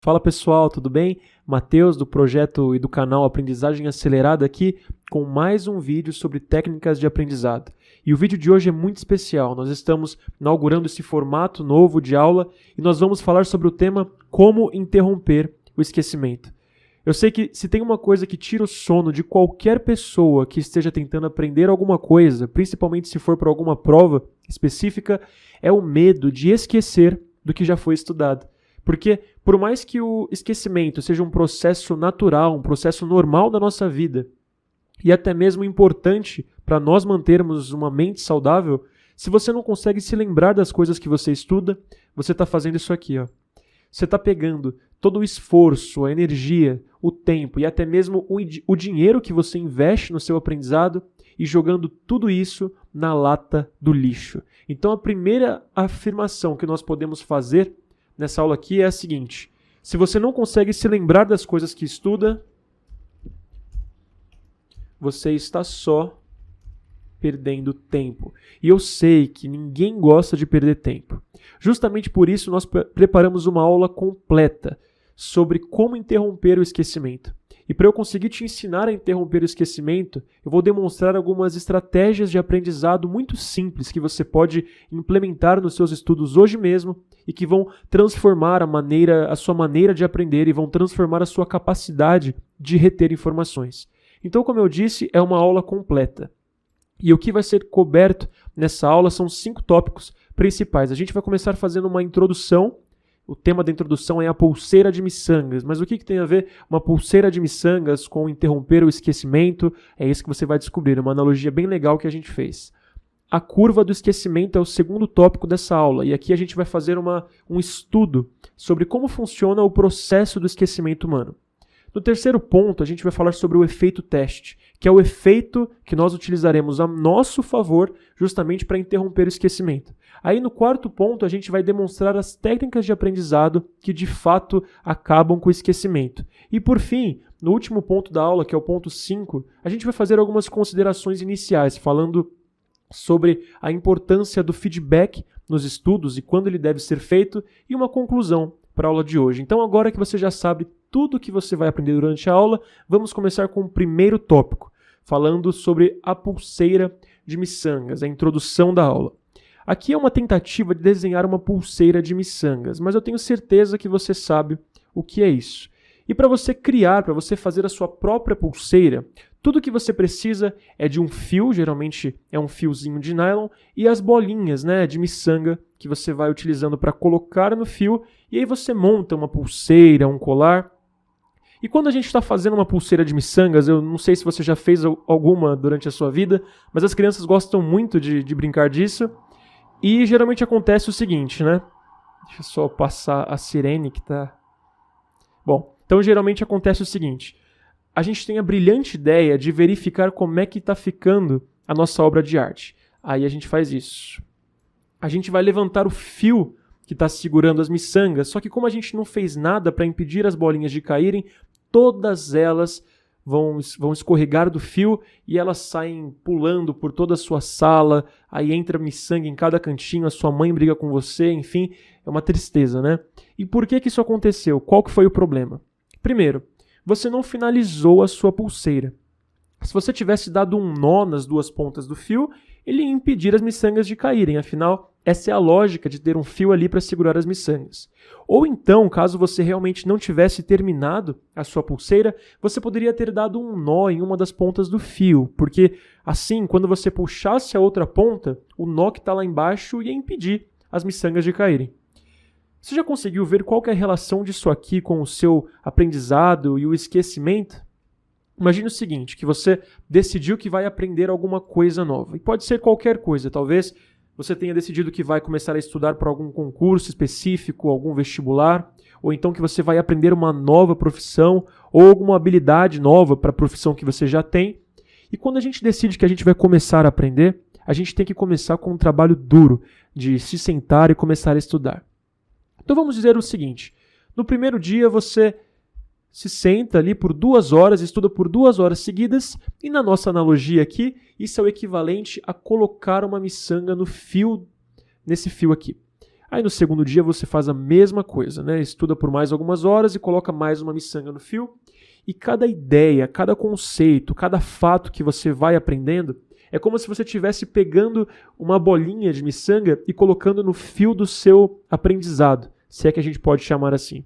Fala pessoal, tudo bem? Matheus do projeto e do canal Aprendizagem Acelerada aqui com mais um vídeo sobre técnicas de aprendizado. E o vídeo de hoje é muito especial, nós estamos inaugurando esse formato novo de aula e nós vamos falar sobre o tema como interromper o esquecimento. Eu sei que se tem uma coisa que tira o sono de qualquer pessoa que esteja tentando aprender alguma coisa, principalmente se for para alguma prova específica, é o medo de esquecer do que já foi estudado. Porque, por mais que o esquecimento seja um processo natural, um processo normal da nossa vida, e até mesmo importante para nós mantermos uma mente saudável, se você não consegue se lembrar das coisas que você estuda, você está fazendo isso aqui, ó. Você está pegando todo o esforço, a energia, o tempo e até mesmo o dinheiro que você investe no seu aprendizado e jogando tudo isso na lata do lixo. Então, a primeira afirmação que nós podemos fazer nessa aula aqui é a seguinte: se você não consegue se lembrar das coisas que estuda, você está só perdendo tempo. E eu sei que ninguém gosta de perder tempo. Justamente por isso nós preparamos uma aula completa sobre como interromper o esquecimento. E para eu conseguir te ensinar a interromper o esquecimento, eu vou demonstrar algumas estratégias de aprendizado muito simples que você pode implementar nos seus estudos hoje mesmo e que vão transformar a sua maneira de aprender e vão transformar a sua capacidade de reter informações. Então, como eu disse, é uma aula completa. E o que vai ser coberto nessa aula são 5 tópicos principais. A gente vai começar fazendo uma introdução. O tema da introdução é a pulseira de miçangas. Mas o que tem a ver uma pulseira de miçangas com interromper o esquecimento? É isso que você vai descobrir, uma analogia bem legal que a gente fez. A curva do esquecimento é o segundo tópico dessa aula. E aqui a gente vai fazer um estudo sobre como funciona o processo do esquecimento humano. No terceiro ponto, a gente vai falar sobre o efeito teste, que é o efeito que nós utilizaremos a nosso favor justamente para interromper o esquecimento. Aí no quarto ponto, a gente vai demonstrar as técnicas de aprendizado que de fato acabam com o esquecimento. E por fim, no último ponto da aula, que é o ponto 5, a gente vai fazer algumas considerações iniciais, falando sobre a importância do feedback nos estudos e quando ele deve ser feito, e uma conclusão para a aula de hoje. Então agora que você já sabe tudo o que você vai aprender durante a aula, vamos começar com o primeiro tópico, falando sobre a pulseira de miçangas, a introdução da aula. Aqui é uma tentativa de desenhar uma pulseira de miçangas, mas eu tenho certeza que você sabe o que é isso. E para você fazer a sua própria pulseira, tudo que você precisa é de um fio, geralmente é um fiozinho de nylon, e as bolinhas, de miçanga que você vai utilizando para colocar no fio, e aí você monta uma pulseira, um colar. E quando a gente está fazendo uma pulseira de miçangas, eu não sei se você já fez alguma durante a sua vida, mas as crianças gostam muito de brincar disso. E geralmente acontece o seguinte, Deixa eu só passar a sirene que tá... Bom, então geralmente acontece o seguinte: a gente tem a brilhante ideia de verificar como é que está ficando a nossa obra de arte. Aí a gente faz isso. A gente vai levantar o fio que está segurando as miçangas, só que como a gente não fez nada para impedir as bolinhas de caírem, todas elas vão escorregar do fio e elas saem pulando por toda a sua sala, aí entra miçanga em cada cantinho, a sua mãe briga com você, enfim, é uma tristeza, E por que isso aconteceu? Qual que foi o problema? Primeiro, você não finalizou a sua pulseira. Se você tivesse dado um nó nas duas pontas do fio, ele ia impedir as miçangas de caírem, afinal, essa é a lógica de ter um fio ali para segurar as miçangas. Ou então, caso você realmente não tivesse terminado a sua pulseira, você poderia ter dado um nó em uma das pontas do fio, porque assim, quando você puxasse a outra ponta, o nó que está lá embaixo ia impedir as miçangas de caírem. Você já conseguiu ver qual que é a relação disso aqui com o seu aprendizado e o esquecimento? Imagine o seguinte, que você decidiu que vai aprender alguma coisa nova. E pode ser qualquer coisa, talvez você tenha decidido que vai começar a estudar para algum concurso específico, algum vestibular, ou então que você vai aprender uma nova profissão ou alguma habilidade nova para a profissão que você já tem. E quando a gente decide que a gente vai começar a aprender, a gente tem que começar com um trabalho duro de se sentar e começar a estudar. Então vamos dizer o seguinte: no primeiro dia você se senta ali por 2 horas, estuda por 2 horas seguidas, e na nossa analogia aqui, isso é o equivalente a colocar uma miçanga nesse fio aqui. Aí no segundo dia você faz a mesma coisa, né? Estuda por mais algumas horas e coloca mais uma miçanga no fio. E cada ideia, cada conceito, cada fato que você vai aprendendo é como se você estivesse pegando uma bolinha de miçanga e colocando no fio do seu aprendizado, se é que a gente pode chamar assim.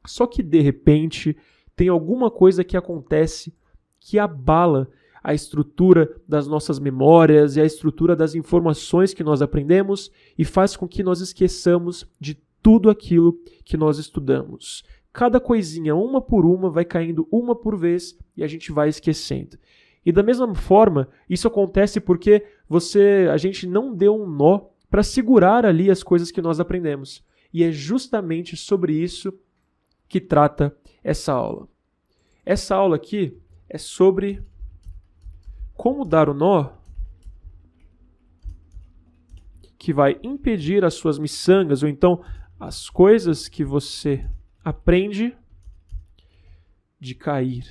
Só que de repente tem alguma coisa que acontece que abala a estrutura das nossas memórias e a estrutura das informações que nós aprendemos e faz com que nós esqueçamos de tudo aquilo que nós estudamos. Cada coisinha, uma por uma, vai caindo uma por vez e a gente vai esquecendo. E da mesma forma, isso acontece porque a gente não deu um nó para segurar ali as coisas que nós aprendemos. E é justamente sobre isso que trata essa aula. Essa aula aqui é sobre como dar o nó que vai impedir as suas miçangas, ou então as coisas que você aprende, de cair.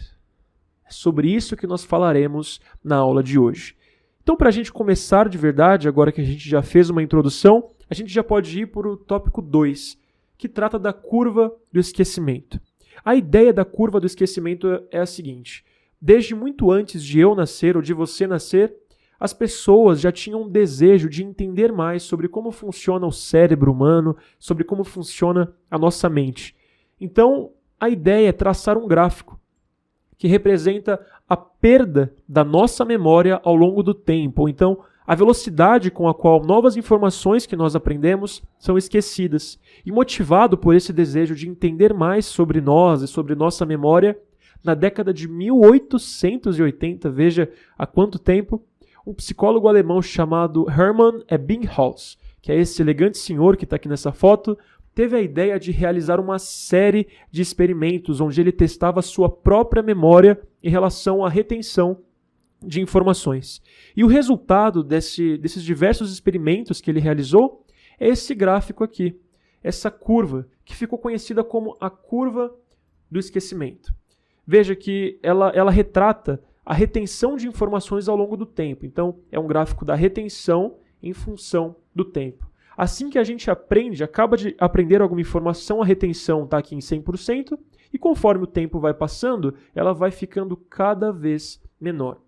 É sobre isso que nós falaremos na aula de hoje. Então, para a gente começar de verdade, agora que a gente já fez uma introdução, a gente já pode ir para o tópico 2, que trata da curva do esquecimento. A ideia da curva do esquecimento é a seguinte: desde muito antes de eu nascer ou de você nascer, as pessoas já tinham um desejo de entender mais sobre como funciona o cérebro humano, sobre como funciona a nossa mente. Então, a ideia é traçar um gráfico que representa a perda da nossa memória ao longo do tempo, ou então a velocidade com a qual novas informações que nós aprendemos são esquecidas. E motivado por esse desejo de entender mais sobre nós e sobre nossa memória, na década de 1880, veja há quanto tempo, um psicólogo alemão chamado Hermann Ebbinghaus, que é esse elegante senhor que está aqui nessa foto, teve a ideia de realizar uma série de experimentos onde ele testava a sua própria memória em relação à retenção de informações. E o resultado desses diversos experimentos que ele realizou é esse gráfico aqui, essa curva, que ficou conhecida como a curva do esquecimento. Veja que ela retrata a retenção de informações ao longo do tempo. Então, é um gráfico da retenção em função do tempo. Assim que a gente acaba de aprender alguma informação, a retenção está aqui em 100%, e conforme o tempo vai passando, ela vai ficando cada vez menor.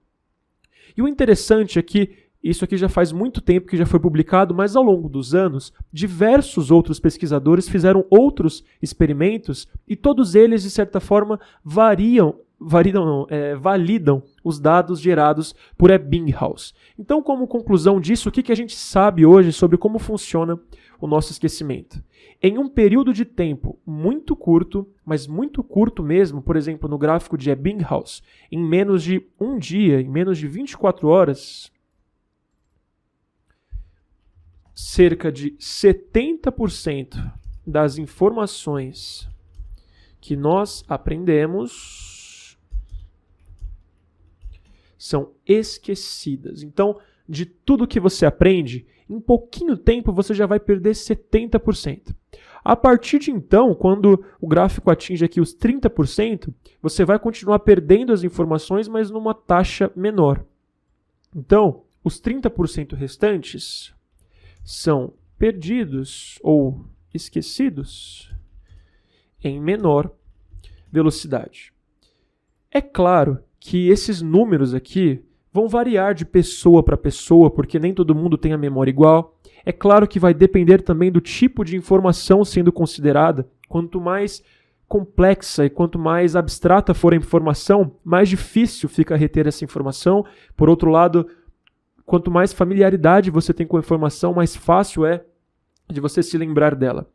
E o interessante é que isso aqui já faz muito tempo que já foi publicado, mas ao longo dos anos, diversos outros pesquisadores fizeram outros experimentos e todos eles, de certa forma, validam os dados gerados por Ebbinghaus. Então, como conclusão disso, o que a gente sabe hoje sobre como funciona o nosso esquecimento? Em um período de tempo muito curto, mas muito curto mesmo, por exemplo, no gráfico de Ebbinghaus, em menos de um dia, em menos de 24 horas, cerca de 70% das informações que nós aprendemos são esquecidas. Então, de tudo que você aprende, em pouquinho tempo você já vai perder 70%. A partir de então, quando o gráfico atinge aqui os 30%, você vai continuar perdendo as informações, mas numa taxa menor. Então, os 30% restantes são perdidos ou esquecidos em menor velocidade. É claro que esses números aqui vão variar de pessoa para pessoa, porque nem todo mundo tem a memória igual. É claro que vai depender também do tipo de informação sendo considerada. Quanto mais complexa e quanto mais abstrata for a informação, mais difícil fica reter essa informação. Por outro lado, quanto mais familiaridade você tem com a informação, mais fácil é de você se lembrar dela.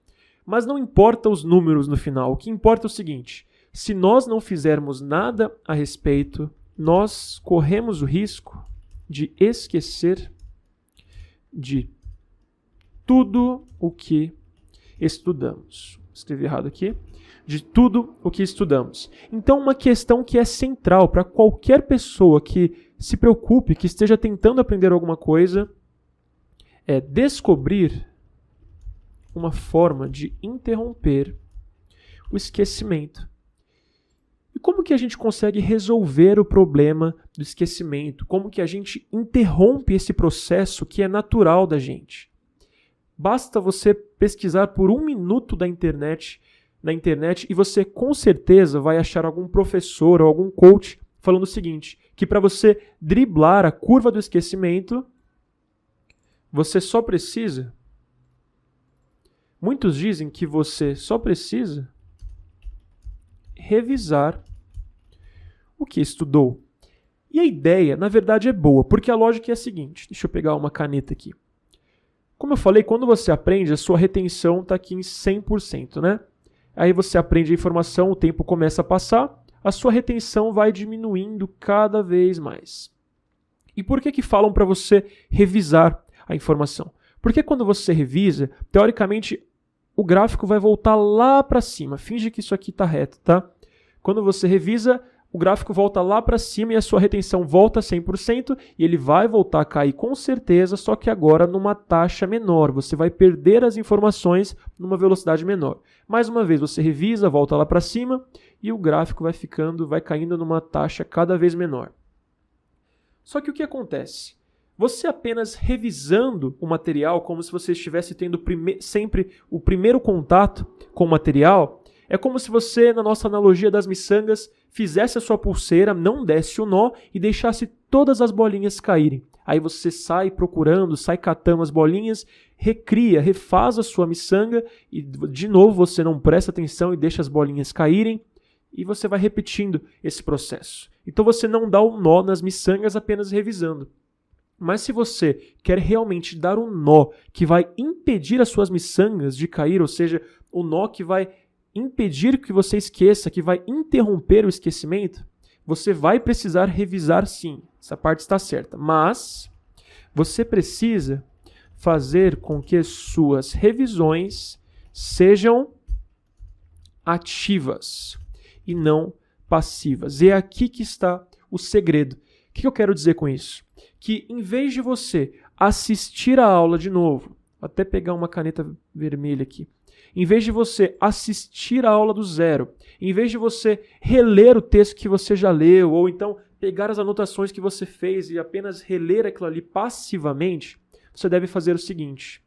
Mas não importa os números no final. O que importa é o seguinte: se nós não fizermos nada a respeito, nós corremos o risco de esquecer de tudo o que estudamos. Escrevi errado aqui. De tudo o que estudamos. Então, uma questão que é central para qualquer pessoa que se preocupe, que esteja tentando aprender alguma coisa, é descobrir uma forma de interromper o esquecimento. E como que a gente consegue resolver o problema do esquecimento? Como que a gente interrompe esse processo que é natural da gente? Basta você pesquisar por 1 minuto na internet e você com certeza vai achar algum professor ou algum coach falando o seguinte, que para você driblar a curva do esquecimento, você só precisa... Muitos dizem que você só precisa revisar o que estudou. E a ideia, na verdade, é boa, porque a lógica é a seguinte. Deixa eu pegar uma caneta aqui. Como eu falei, quando você aprende, a sua retenção está aqui em 100%, né? Aí você aprende a informação, o tempo começa a passar, a sua retenção vai diminuindo cada vez mais. E por que falam para você revisar a informação? Porque quando você revisa, teoricamente, o gráfico vai voltar lá para cima. Finge que isso aqui está reto, tá? Quando você revisa, o gráfico volta lá para cima e a sua retenção volta a 100% e ele vai voltar a cair com certeza, só que agora numa taxa menor. Você vai perder as informações numa velocidade menor. Mais uma vez, você revisa, volta lá para cima e o gráfico vai caindo numa taxa cada vez menor. Só que o que acontece? Você apenas revisando o material, como se você estivesse tendo sempre o primeiro contato com o material, é como se você, na nossa analogia das miçangas, fizesse a sua pulseira, não desse o nó e deixasse todas as bolinhas caírem. Aí você sai procurando, sai catando as bolinhas, recria, refaz a sua miçanga e de novo você não presta atenção e deixa as bolinhas caírem e você vai repetindo esse processo. Então você não dá o nó nas miçangas apenas revisando. Mas se você quer realmente dar um nó que vai impedir as suas miçangas de cair, ou seja, o nó que vai impedir que você esqueça, que vai interromper o esquecimento, você vai precisar revisar sim. Essa parte está certa. Mas você precisa fazer com que suas revisões sejam ativas e não passivas. E é aqui que está o segredo. O que eu quero dizer com isso? Que em vez de você assistir a aula de novo, vou até pegar uma caneta vermelha aqui, em vez de você assistir a aula do zero, em vez de você reler o texto que você já leu, ou então pegar as anotações que você fez e apenas reler aquilo ali passivamente, você deve fazer o seguinte.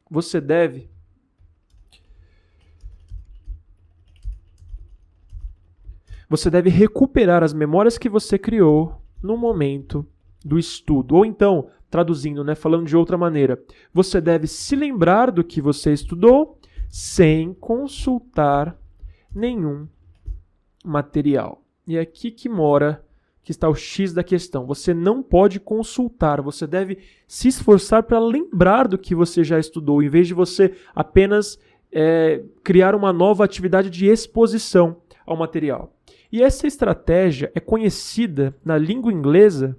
Você deve recuperar as memórias que você criou no momento do estudo. Ou então, traduzindo, falando de outra maneira, você deve se lembrar do que você estudou sem consultar nenhum material. E é aqui que está o X da questão. Você não pode consultar, você deve se esforçar para lembrar do que você já estudou, em vez de você apenas criar uma nova atividade de exposição ao material. E essa estratégia é conhecida na língua inglesa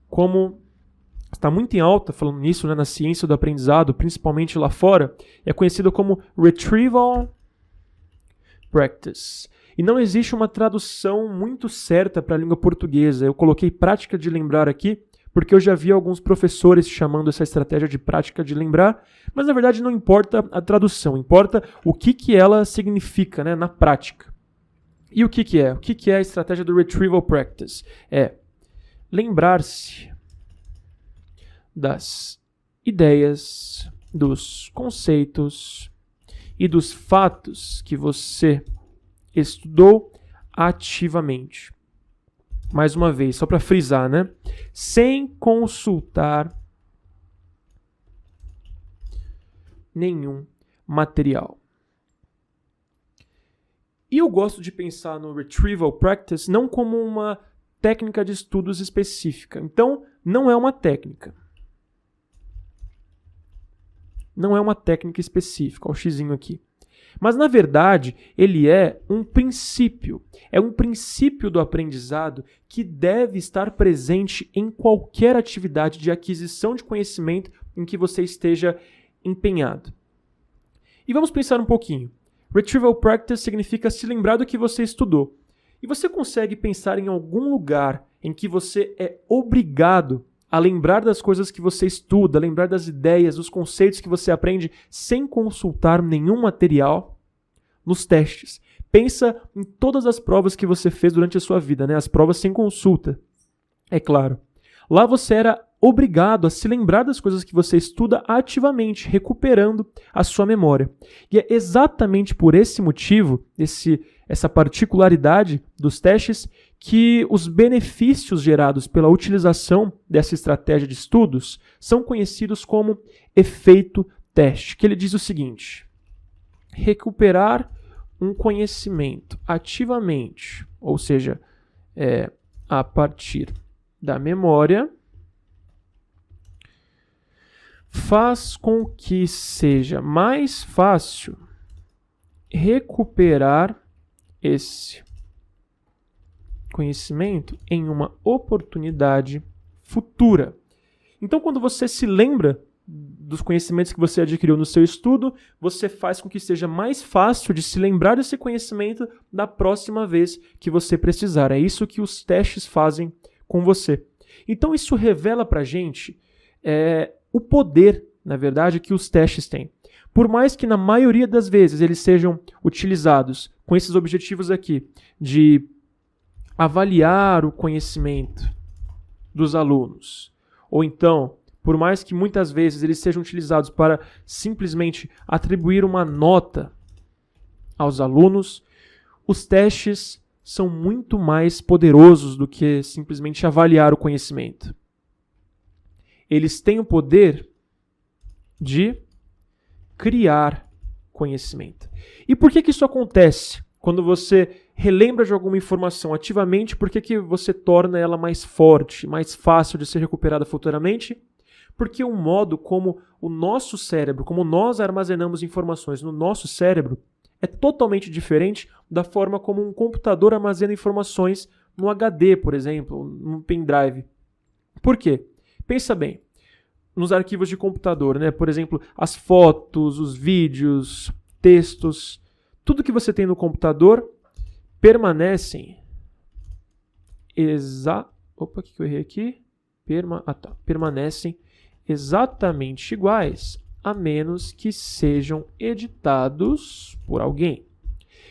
como, está muito em alta falando nisso, na ciência do aprendizado, principalmente lá fora, é conhecida como Retrieval Practice. E não existe uma tradução muito certa para a língua portuguesa. Eu coloquei prática de lembrar aqui, porque eu já vi alguns professores chamando essa estratégia de prática de lembrar, mas na verdade não importa a tradução, importa o que ela significa, na prática. E o que é? O que é a estratégia do Retrieval Practice? É lembrar-se das ideias, dos conceitos e dos fatos que você estudou ativamente. Mais uma vez, só para frisar, sem consultar nenhum material. E eu gosto de pensar no Retrieval Practice não como uma técnica de estudos específica. Então, não é uma técnica. Não é uma técnica específica, olha o xizinho aqui. Mas, na verdade, ele é um princípio. É um princípio do aprendizado que deve estar presente em qualquer atividade de aquisição de conhecimento em que você esteja empenhado. E vamos pensar um pouquinho. Retrieval Practice significa se lembrar do que você estudou. E você consegue pensar em algum lugar em que você é obrigado a lembrar das coisas que você estuda, lembrar das ideias, dos conceitos que você aprende sem consultar nenhum material? Nos testes. Pensa em todas as provas que você fez durante a sua vida, as provas sem consulta. É claro. Lá você era obrigado a se lembrar das coisas que você estuda ativamente, recuperando a sua memória. E é exatamente por esse motivo, essa particularidade dos testes, que os benefícios gerados pela utilização dessa estratégia de estudos são conhecidos como efeito teste, que ele diz o seguinte: recuperar um conhecimento ativamente, ou seja, a partir da memória, faz com que seja mais fácil recuperar esse conhecimento em uma oportunidade futura. Então, quando você se lembra dos conhecimentos que você adquiriu no seu estudo, você faz com que seja mais fácil de se lembrar desse conhecimento da próxima vez que você precisar. É isso que os testes fazem com você. Então, isso revela para a gente o poder, na verdade, que os testes têm. Por mais que na maioria das vezes eles sejam utilizados com esses objetivos aqui, de avaliar o conhecimento dos alunos, ou então, por mais que muitas vezes eles sejam utilizados para simplesmente atribuir uma nota aos alunos, os testes são muito mais poderosos do que simplesmente avaliar o conhecimento. Eles têm o poder de criar conhecimento. E por que isso acontece? Quando você relembra de alguma informação ativamente, por que você torna ela mais forte, mais fácil de ser recuperada futuramente? Porque o modo como o nosso cérebro, como nós armazenamos informações no nosso cérebro, é totalmente diferente da forma como um computador armazena informações no HD, por exemplo, num pendrive. Por quê? Pensa bem, nos arquivos de computador, né? Por exemplo, as fotos, os vídeos, textos, tudo que você tem no computador permanecem permanecem exatamente iguais, a menos que sejam editados por alguém.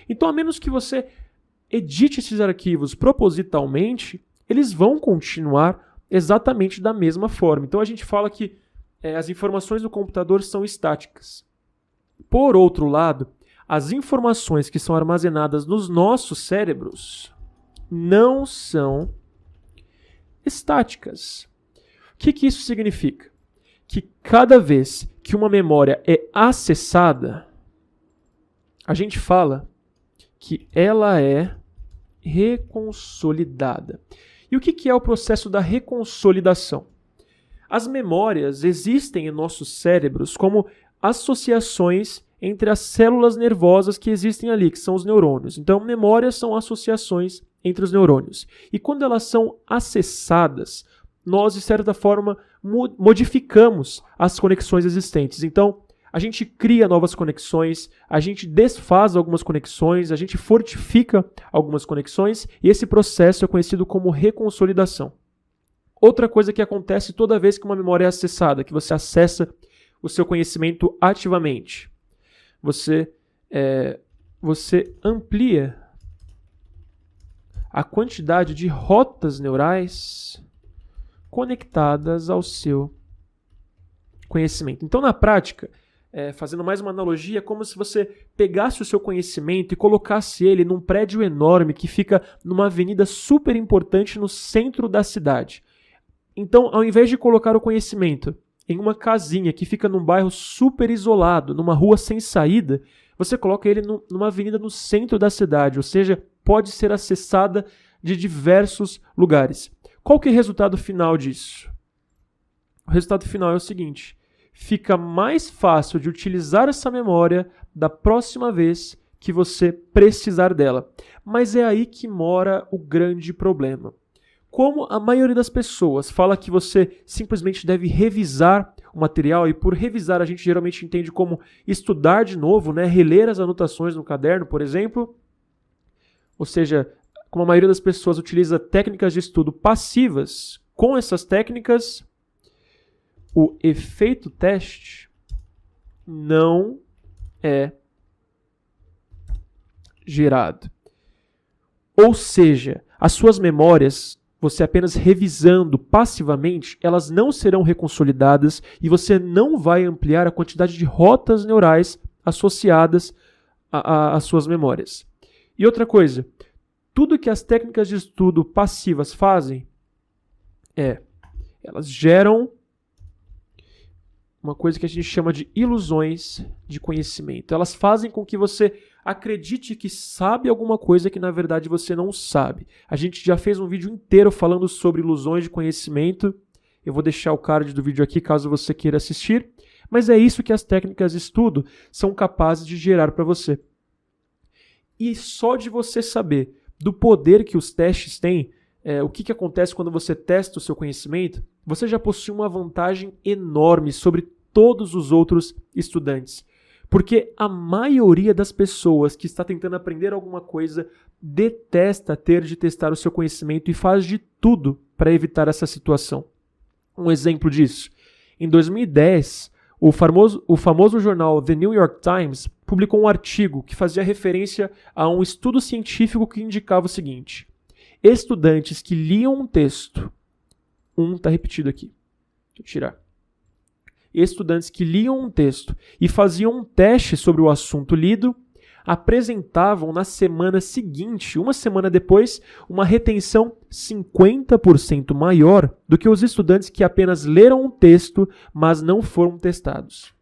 Então, a menos que você edite esses arquivos propositalmente, eles vão continuar exatamente da mesma forma. Então, a gente fala que as informações do computador são estáticas. Por outro lado, as informações que são armazenadas nos nossos cérebros não são estáticas. O que isso significa? Que cada vez que uma memória é acessada, a gente fala que ela é reconsolidada. E o que é o processo da reconsolidação? As memórias existem em nossos cérebros como associações entre as células nervosas que existem ali, que são os neurônios. Então, memórias são associações entre os neurônios. E quando elas são acessadas, nós, de certa forma, modificamos as conexões existentes. Então, a gente cria novas conexões, a gente desfaz algumas conexões, a gente fortifica algumas conexões, e esse processo é conhecido como reconsolidação. Outra coisa que acontece toda vez que uma memória é acessada, que você acessa o seu conhecimento ativamente, você amplia a quantidade de rotas neurais conectadas ao seu conhecimento. Então, na prática, fazendo mais uma analogia, é como se você pegasse o seu conhecimento e colocasse ele num prédio enorme que fica numa avenida super importante no centro da cidade. Então, ao invés de colocar o conhecimento em uma casinha que fica num bairro super isolado, numa rua sem saída, você coloca ele numa avenida no centro da cidade, ou seja, pode ser acessada de diversos lugares. Qual que é o resultado final disso? O resultado final é o seguinte: fica mais fácil de utilizar essa memória da próxima vez que você precisar dela. Mas é aí que mora o grande problema. Como a maioria das pessoas fala que você simplesmente deve revisar o material, e por revisar a gente geralmente entende como estudar de novo, né? Reler as anotações no caderno, por exemplo. Ou seja, como a maioria das pessoas utiliza técnicas de estudo passivas, com essas técnicas, o efeito teste não é gerado. Ou seja, as suas memórias, você apenas revisando passivamente, elas não serão reconsolidadas e você não vai ampliar a quantidade de rotas neurais associadas às suas memórias. E outra coisa, tudo que as técnicas de estudo passivas fazem elas geram uma coisa que a gente chama de ilusões de conhecimento. Elas fazem com que você acredite que sabe alguma coisa que na verdade você não sabe. A gente já fez um vídeo inteiro falando sobre ilusões de conhecimento. Eu vou deixar o card do vídeo aqui caso você queira assistir. Mas é isso que as técnicas de estudo são capazes de gerar para você. E só de você saber do poder que os testes têm, o que acontece quando você testa o seu conhecimento, você já possui uma vantagem enorme sobre todos os outros estudantes. Porque a maioria das pessoas que está tentando aprender alguma coisa detesta ter de testar o seu conhecimento e faz de tudo para evitar essa situação. Um exemplo disso, em 2010, o famoso jornal The New York Times publicou um artigo que fazia referência a um estudo científico que indicava o seguinte: estudantes que liam um texto, está repetido aqui, deixa eu tirar. Estudantes que liam um texto e faziam um teste sobre o assunto lido, apresentavam na semana seguinte, uma semana depois, uma retenção 50% maior do que os estudantes que apenas leram um texto, mas não foram testados.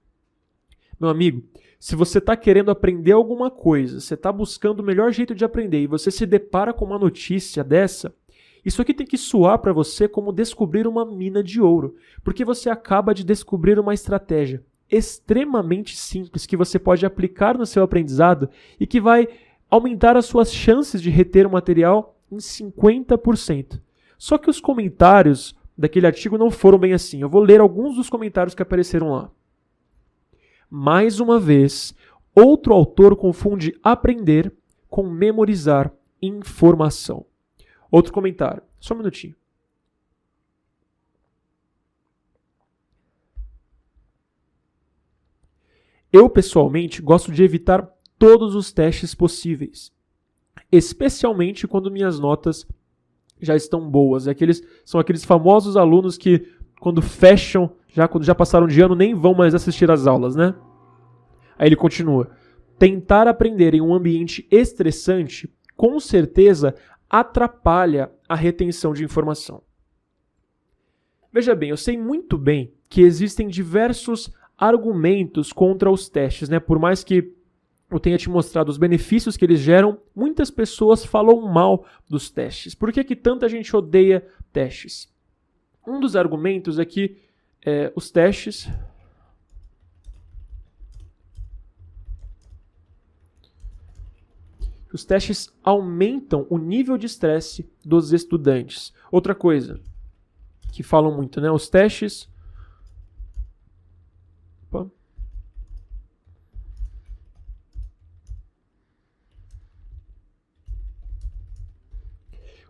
Meu amigo, se você está querendo aprender alguma coisa, você está buscando o melhor jeito de aprender e você se depara com uma notícia dessa, isso aqui tem que soar para você como descobrir uma mina de ouro, porque você acaba de descobrir uma estratégia extremamente simples que você pode aplicar no seu aprendizado e que vai aumentar as suas chances de reter o material em 50%. Só que os comentários daquele artigo não foram bem assim. Eu vou ler alguns dos comentários que apareceram lá. Mais uma vez, outro autor confunde aprender com memorizar informação. Outro comentário, só um minutinho. Eu, pessoalmente, gosto de evitar todos os testes possíveis, especialmente quando minhas notas já estão boas. São aqueles famosos alunos que, quando fecham, quando já passaram de ano, nem vão mais assistir às aulas, né? Aí ele continua. Tentar aprender em um ambiente estressante, com certeza, atrapalha a retenção de informação. Veja bem, eu sei muito bem que existem diversos argumentos contra os testes, né? Por mais que eu tenha te mostrado os benefícios que eles geram, muitas pessoas falam mal dos testes. Por que tanta gente odeia testes? Um dos argumentos é que os testes aumentam o nível de estresse dos estudantes. Outra coisa que falam muito, né? Os testes... Opa.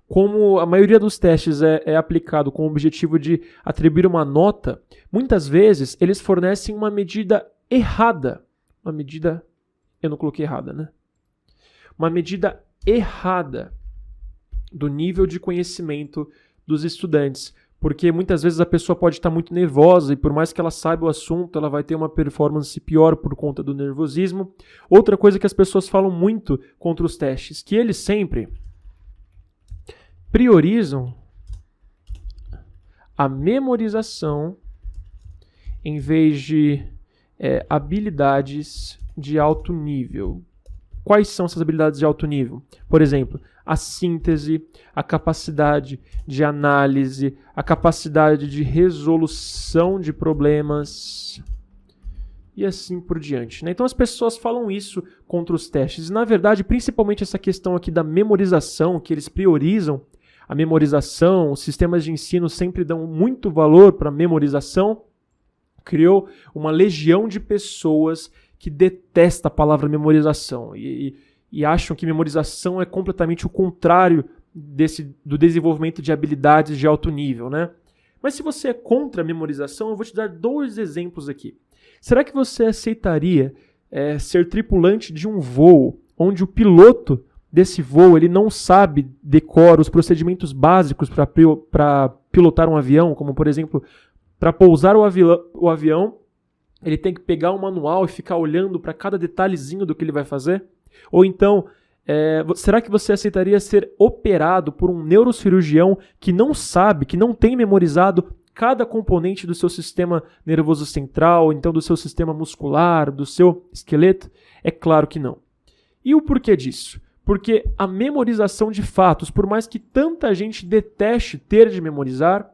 Como a maioria dos testes é aplicado com o objetivo de atribuir uma nota, muitas vezes eles fornecem uma medida errada. Eu não coloquei errada, né? Uma medida errada do nível de conhecimento dos estudantes, porque muitas vezes a pessoa pode estar muito nervosa e por mais que ela saiba o assunto, ela vai ter uma performance pior por conta do nervosismo. Outra coisa que as pessoas falam muito contra os testes, que eles sempre priorizam a memorização em vez de habilidades de alto nível. Quais são essas habilidades de alto nível? Por exemplo, a síntese, a capacidade de análise, a capacidade de resolução de problemas e assim por diante, né? Então as pessoas falam isso contra os testes. E, na verdade, principalmente essa questão aqui da memorização, que eles priorizam a memorização, os sistemas de ensino sempre dão muito valor para a memorização, criou uma legião de pessoas que detesta a palavra memorização e acham que memorização é completamente o contrário do desenvolvimento de habilidades de alto nível, né? Mas se você é contra a memorização, eu vou te dar 2 exemplos aqui. Será que você aceitaria ser tripulante de um voo onde o piloto desse voo ele não sabe, decora os procedimentos básicos para pilotar um avião, como por exemplo, para pousar o avião, ele tem que pegar um manual e ficar olhando para cada detalhezinho do que ele vai fazer? Ou então, será que você aceitaria ser operado por um neurocirurgião que não sabe, que não tem memorizado cada componente do seu sistema nervoso central, então do seu sistema muscular, do seu esqueleto? É claro que não. E o porquê disso? Porque a memorização de fatos, por mais que tanta gente deteste ter de memorizar,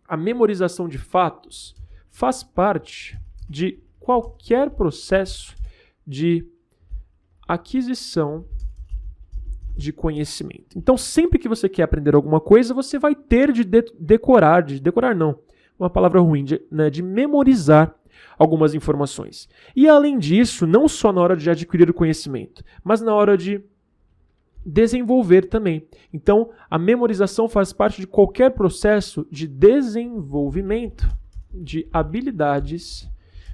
a memorização de fatos faz parte de qualquer processo de aquisição de conhecimento. Então, sempre que você quer aprender alguma coisa, você vai ter de decorar não, uma palavra ruim, de memorizar algumas informações. E além disso, não só na hora de adquirir o conhecimento, mas na hora de desenvolver também. Então, a memorização faz parte de qualquer processo de desenvolvimento de habilidades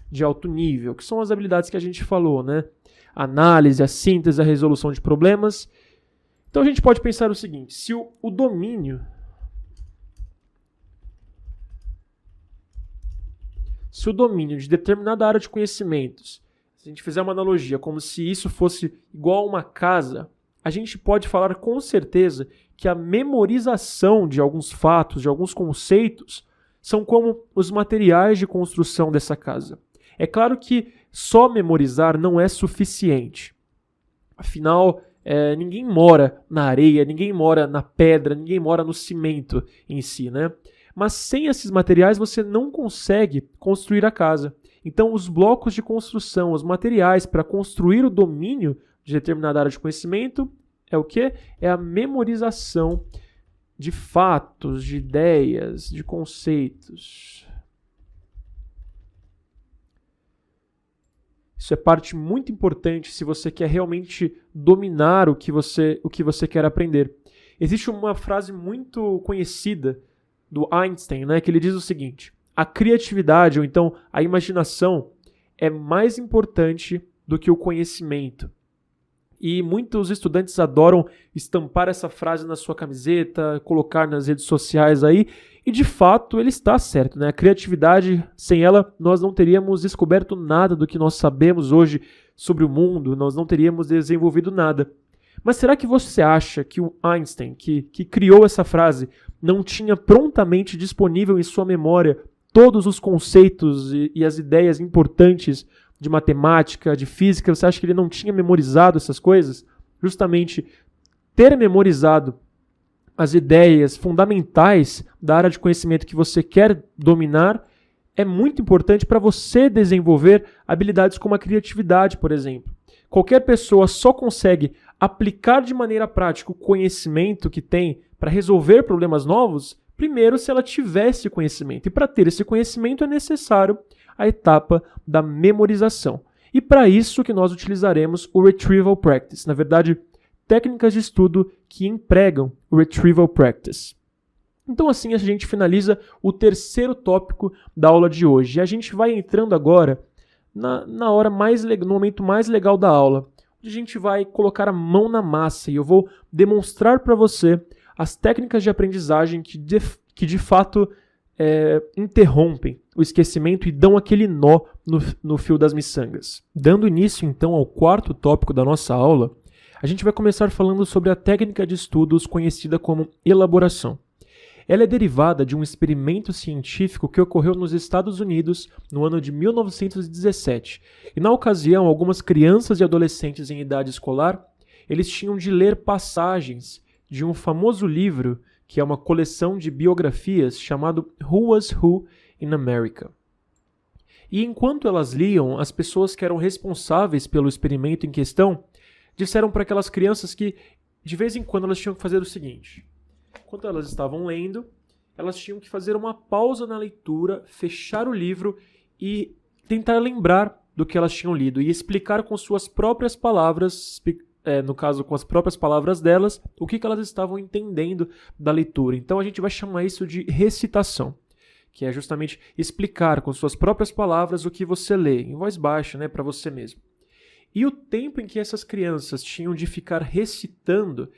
de alto nível, que são as habilidades que a gente falou, né? A análise, a síntese, a resolução de problemas. Então, a gente pode pensar o seguinte, se o domínio de determinada área de conhecimentos, se a gente fizer uma analogia como se isso fosse igual a uma casa, a gente pode falar com certeza que a memorização de alguns fatos, de alguns conceitos, são como os materiais de construção dessa casa. É claro que só memorizar não é suficiente. Afinal, ninguém mora na areia, ninguém mora na pedra, ninguém mora no cimento em si, né? Mas sem esses materiais você não consegue construir a casa. Então, os blocos de construção, os materiais para construir o domínio de determinada área de conhecimento é o quê? É a memorização de fatos, de ideias, de conceitos. Isso é parte muito importante se você quer realmente dominar o que você quer aprender. Existe uma frase muito conhecida do Einstein, né, que ele diz o seguinte: a criatividade, ou então a imaginação, é mais importante do que o conhecimento. E muitos estudantes adoram estampar essa frase na sua camiseta, colocar nas redes sociais aí, e de fato ele está certo, né? A criatividade, sem ela, nós não teríamos descoberto nada do que nós sabemos hoje sobre o mundo, nós não teríamos desenvolvido nada. Mas será que você acha que o Einstein, que criou essa frase, não tinha prontamente disponível em sua memória todos os conceitos e as ideias importantes de matemática, de física? Você acha que ele não tinha memorizado essas coisas? Justamente ter memorizado as ideias fundamentais da área de conhecimento que você quer dominar é muito importante para você desenvolver habilidades como a criatividade, por exemplo. Qualquer pessoa só consegue aplicar de maneira prática o conhecimento que tem para resolver problemas novos, primeiro se ela tiver esse conhecimento. E para ter esse conhecimento é necessário a etapa da memorização. E para isso que nós utilizaremos o Retrieval Practice. Na verdade, técnicas de estudo que empregam o Retrieval Practice. Então assim a gente finaliza o terceiro tópico da aula de hoje. E a gente vai entrando agora no momento mais legal da aula, onde a gente vai colocar a mão na massa e eu vou demonstrar para você as técnicas de aprendizagem que de fato interrompem o esquecimento e dão aquele nó no fio das miçangas. Dando início então ao quarto tópico da nossa aula, a gente vai começar falando sobre a técnica de estudos conhecida como elaboração. Ela é derivada de um experimento científico que ocorreu nos Estados Unidos no ano de 1917. E na ocasião, algumas crianças e adolescentes em idade escolar, eles tinham de ler passagens de um famoso livro que é uma coleção de biografias chamado Who Was Who in America. E enquanto elas liam, as pessoas que eram responsáveis pelo experimento em questão disseram para aquelas crianças que de vez em quando elas tinham que fazer o seguinte: enquanto elas estavam lendo, elas tinham que fazer uma pausa na leitura, fechar o livro e tentar lembrar do que elas tinham lido e explicar com suas próprias palavras, no caso com as próprias palavras delas, o que elas estavam entendendo da leitura. Então a gente vai chamar isso de recitação, que é justamente explicar com suas próprias palavras o que você lê, em voz baixa, né, para você mesmo. E o tempo em que essas crianças tinham de ficar recitando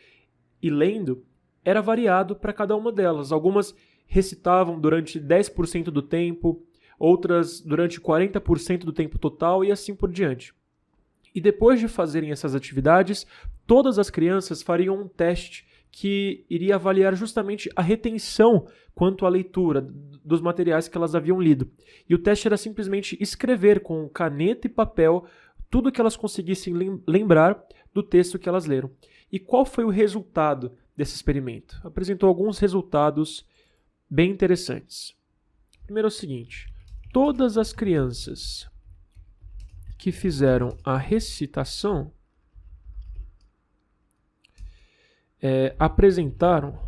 e lendo era variado para cada uma delas. Algumas recitavam durante 10% do tempo, outras durante 40% do tempo total e assim por diante. E depois de fazerem essas atividades, todas as crianças fariam um teste que iria avaliar justamente a retenção quanto à leitura dos materiais que elas haviam lido. E o teste era simplesmente escrever com caneta e papel tudo que elas conseguissem lembrar do texto que elas leram. E qual foi o resultado desse experimento? Apresentou alguns resultados bem interessantes. Primeiro é o seguinte: todas as crianças que fizeram a recitação apresentaram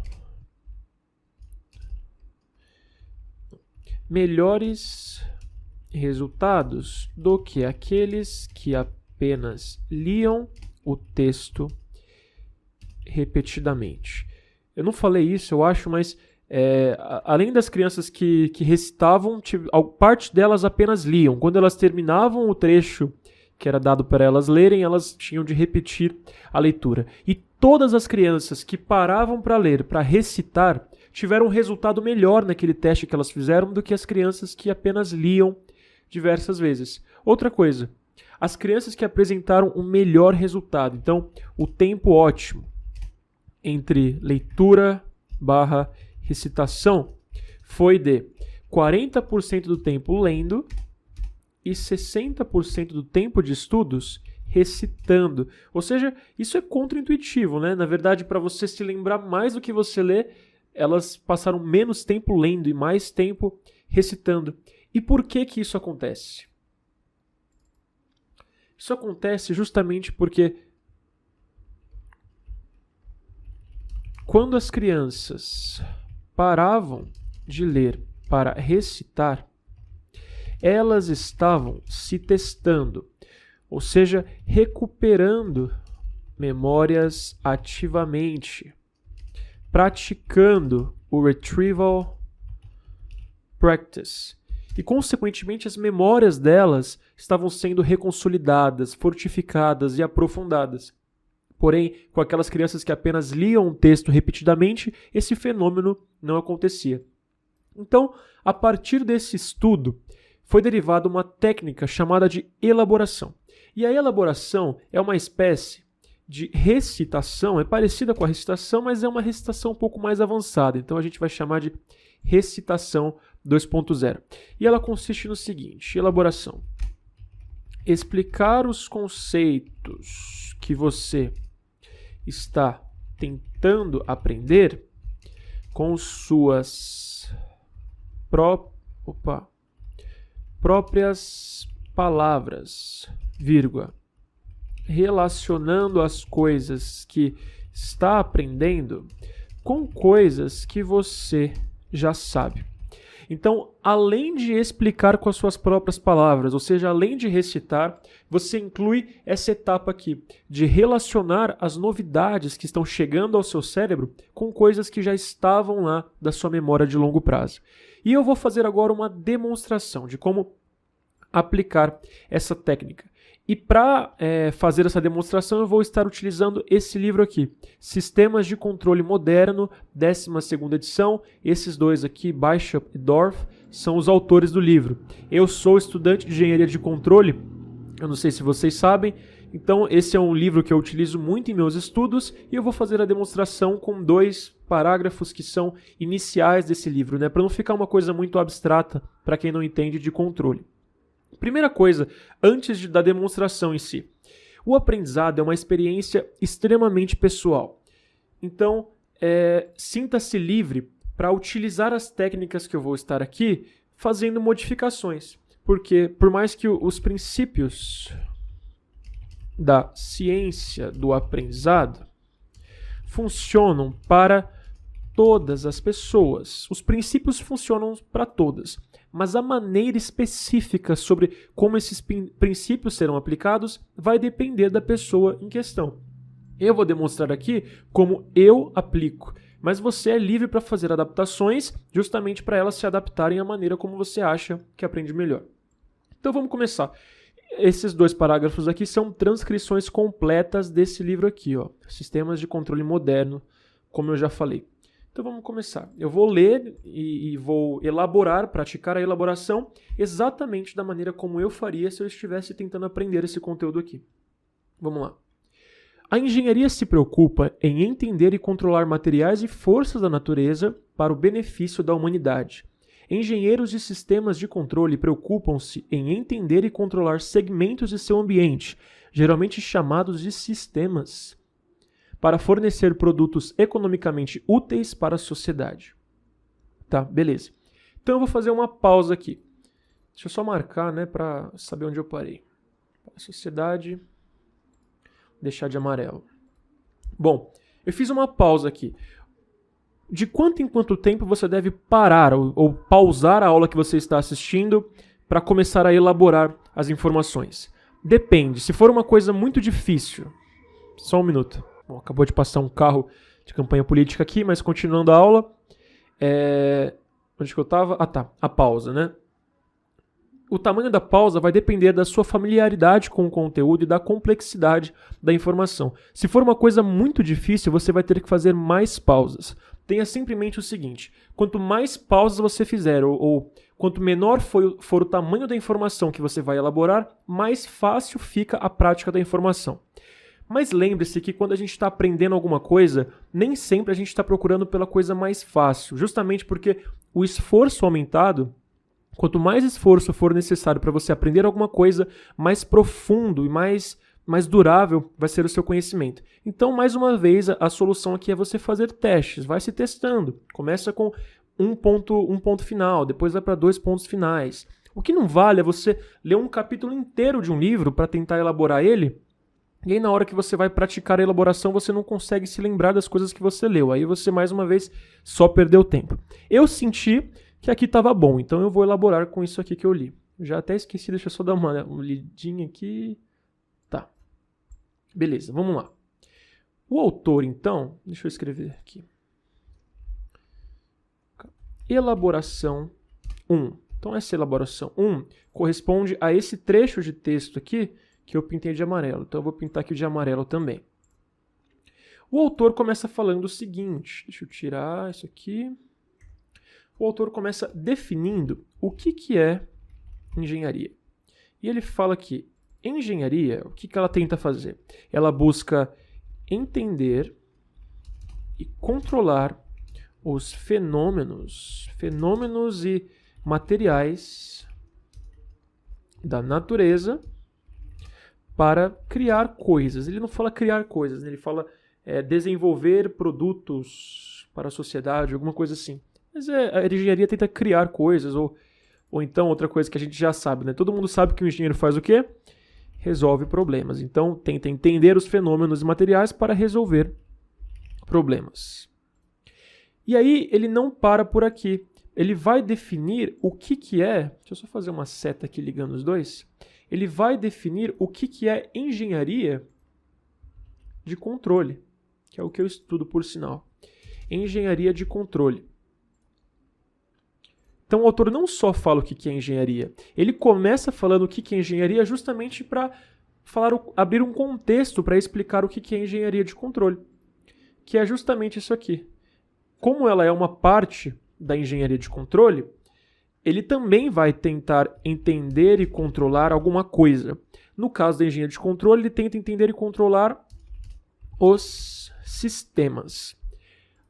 melhores resultados do que aqueles que apenas liam o texto repetidamente. Eu não falei isso, eu acho, mas além das crianças que recitavam, parte delas apenas liam. Quando elas terminavam o trecho que era dado para elas lerem, elas tinham de repetir a leitura. E todas as crianças que paravam para ler, para recitar, tiveram um resultado melhor naquele teste que elas fizeram do que as crianças que apenas liam diversas vezes. Outra coisa, as crianças que apresentaram um melhor resultado, então o tempo ótimo entre leitura / recitação foi de 40% do tempo lendo e 60% do tempo de estudos recitando. Ou seja, isso é contraintuitivo, né? Na verdade, para você se lembrar mais do que você lê, elas passaram menos tempo lendo e mais tempo recitando. E por que que isso acontece? Isso acontece justamente porque quando as crianças paravam de ler para recitar, elas estavam se testando, ou seja, recuperando memórias ativamente, praticando o retrieval practice. E, consequentemente, as memórias delas estavam sendo reconsolidadas, fortificadas e aprofundadas. Porém, com aquelas crianças que apenas liam um texto repetidamente, esse fenômeno não acontecia. Então, a partir desse estudo, foi derivada uma técnica chamada de elaboração. E a elaboração é uma espécie de recitação, é parecida com a recitação, mas é uma recitação um pouco mais avançada. Então a gente vai chamar de recitação 2.0. E ela consiste no seguinte: elaboração. Explicar os conceitos que você está tentando aprender com suas próprias palavras, vírgula, relacionando as coisas que está aprendendo com coisas que você já sabe. Então, além de explicar com as suas próprias palavras, ou seja, além de recitar, você inclui essa etapa aqui de relacionar as novidades que estão chegando ao seu cérebro com coisas que já estavam lá da sua memória de longo prazo. E eu vou fazer agora uma demonstração de como aplicar essa técnica. E para fazer essa demonstração, eu vou estar utilizando esse livro aqui, Sistemas de Controle Moderno, 12ª edição. Esses dois aqui, Bishop e Dorff, são os autores do livro. Eu sou estudante de Engenharia de Controle, eu não sei se vocês sabem, então esse é um livro que eu utilizo muito em meus estudos e eu vou fazer a demonstração com 2 parágrafos que são iniciais desse livro, né, para não ficar uma coisa muito abstrata para quem não entende de controle. Primeira coisa, antes da demonstração em si, o aprendizado é uma experiência extremamente pessoal. Então, sinta-se livre para utilizar as técnicas que eu vou estar aqui fazendo modificações. Porque, por mais que os princípios da ciência do aprendizado funcionam para todas as pessoas, os princípios funcionam para todas. Mas a maneira específica sobre como esses princípios serão aplicados vai depender da pessoa em questão. Eu vou demonstrar aqui como eu aplico, mas você é livre para fazer adaptações justamente para elas se adaptarem à maneira como você acha que aprende melhor. Então vamos começar. Esses 2 parágrafos aqui são transcrições completas desse livro aqui, ó, Sistemas de Controle Moderno, como eu já falei. Então vamos começar. Eu vou ler e vou elaborar, praticar a elaboração exatamente da maneira como eu faria se eu estivesse tentando aprender esse conteúdo aqui. Vamos lá. A engenharia se preocupa em entender e controlar materiais e forças da natureza para o benefício da humanidade. Engenheiros de sistemas de controle preocupam-se em entender e controlar segmentos de seu ambiente, geralmente chamados de sistemas, para fornecer produtos economicamente úteis para a sociedade. Tá, beleza. Então eu vou fazer uma pausa aqui. Deixa eu só marcar, né, para saber onde eu parei. A sociedade, deixar de amarelo. Bom, eu fiz uma pausa aqui. De quanto em quanto tempo você deve parar ou pausar a aula que você está assistindo para começar a elaborar as informações? Depende. Se for uma coisa muito difícil... Só um minuto. Bom, acabou de passar um carro de campanha política aqui, mas continuando a aula. Onde que eu estava? Ah, tá. A pausa, né? O tamanho da pausa vai depender da sua familiaridade com o conteúdo e da complexidade da informação. Se for uma coisa muito difícil, você vai ter que fazer mais pausas. Tenha sempre em mente o seguinte: quanto mais pausas você fizer, ou quanto menor for o tamanho da informação que você vai elaborar, mais fácil fica a prática da informação. Mas lembre-se que quando a gente está aprendendo alguma coisa, nem sempre a gente está procurando pela coisa mais fácil, justamente porque o esforço aumentado, quanto mais esforço for necessário para você aprender alguma coisa, mais profundo e mais durável vai ser o seu conhecimento. Então, mais uma vez, a solução aqui é você fazer testes, vai se testando. Começa com um ponto final, depois vai para 2 pontos finais. O que não vale é você ler um capítulo inteiro de um livro para tentar elaborar ele, e aí na hora que você vai praticar a elaboração, você não consegue se lembrar das coisas que você leu. Aí você, mais uma vez, só perdeu tempo. Eu senti que aqui estava bom, então eu vou elaborar com isso aqui que eu li. Já até esqueci, deixa eu só dar uma lidinha aqui. Tá. Beleza, vamos lá. O autor, então, deixa eu escrever aqui. Elaboração 1. Então essa elaboração 1 corresponde a esse trecho de texto aqui que eu pintei de amarelo. Então eu vou pintar aqui de amarelo também. O autor começa falando o seguinte, deixa eu tirar isso aqui. O autor começa definindo o que é engenharia. E ele fala que engenharia, o que ela tenta fazer? Ela busca entender e controlar os fenômenos e materiais da natureza para criar coisas. Ele não fala criar coisas, né? Ele fala desenvolver produtos para a sociedade, alguma coisa assim. Mas a engenharia tenta criar coisas, ou então outra coisa que a gente já sabe, né? Todo mundo sabe que o engenheiro faz o quê? Resolve problemas. Então tenta entender os fenômenos materiais para resolver problemas. E aí ele não para por aqui. Ele vai definir o que é... Deixa eu só fazer uma seta aqui ligando os dois. Ele vai definir o que é engenharia de controle, que é o que eu estudo, por sinal. Engenharia de controle. Então o autor não só fala o que é engenharia, ele começa falando o que é engenharia justamente para abrir um contexto para explicar o que é engenharia de controle, que é justamente isso aqui. Como ela é uma parte da engenharia de controle, ele também vai tentar entender e controlar alguma coisa. No caso da engenharia de controle, ele tenta entender e controlar os sistemas.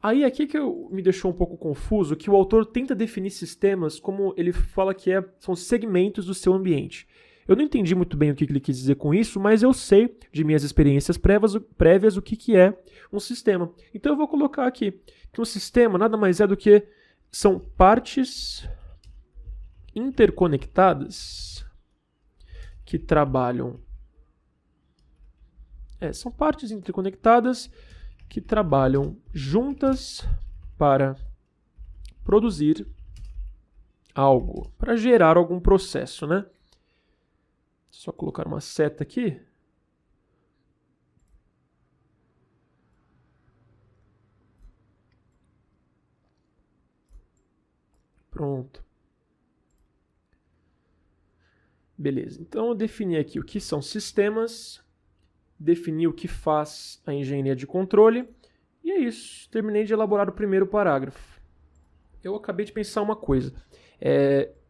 Aí aqui que me deixou um pouco confuso, que o autor tenta definir sistemas como ele fala que são segmentos do seu ambiente. Eu não entendi muito bem o que ele quis dizer com isso, mas eu sei de minhas experiências prévias o que é um sistema. Então eu vou colocar aqui que um sistema nada mais é do que são partes interconectadas que trabalham. São partes interconectadas que trabalham juntas para produzir algo, para gerar algum processo, né? Só colocar uma seta aqui. Pronto. Beleza, então eu defini aqui o que são sistemas, defini o que faz a engenharia de controle, e é isso, terminei de elaborar o primeiro parágrafo. Eu acabei de pensar uma coisa,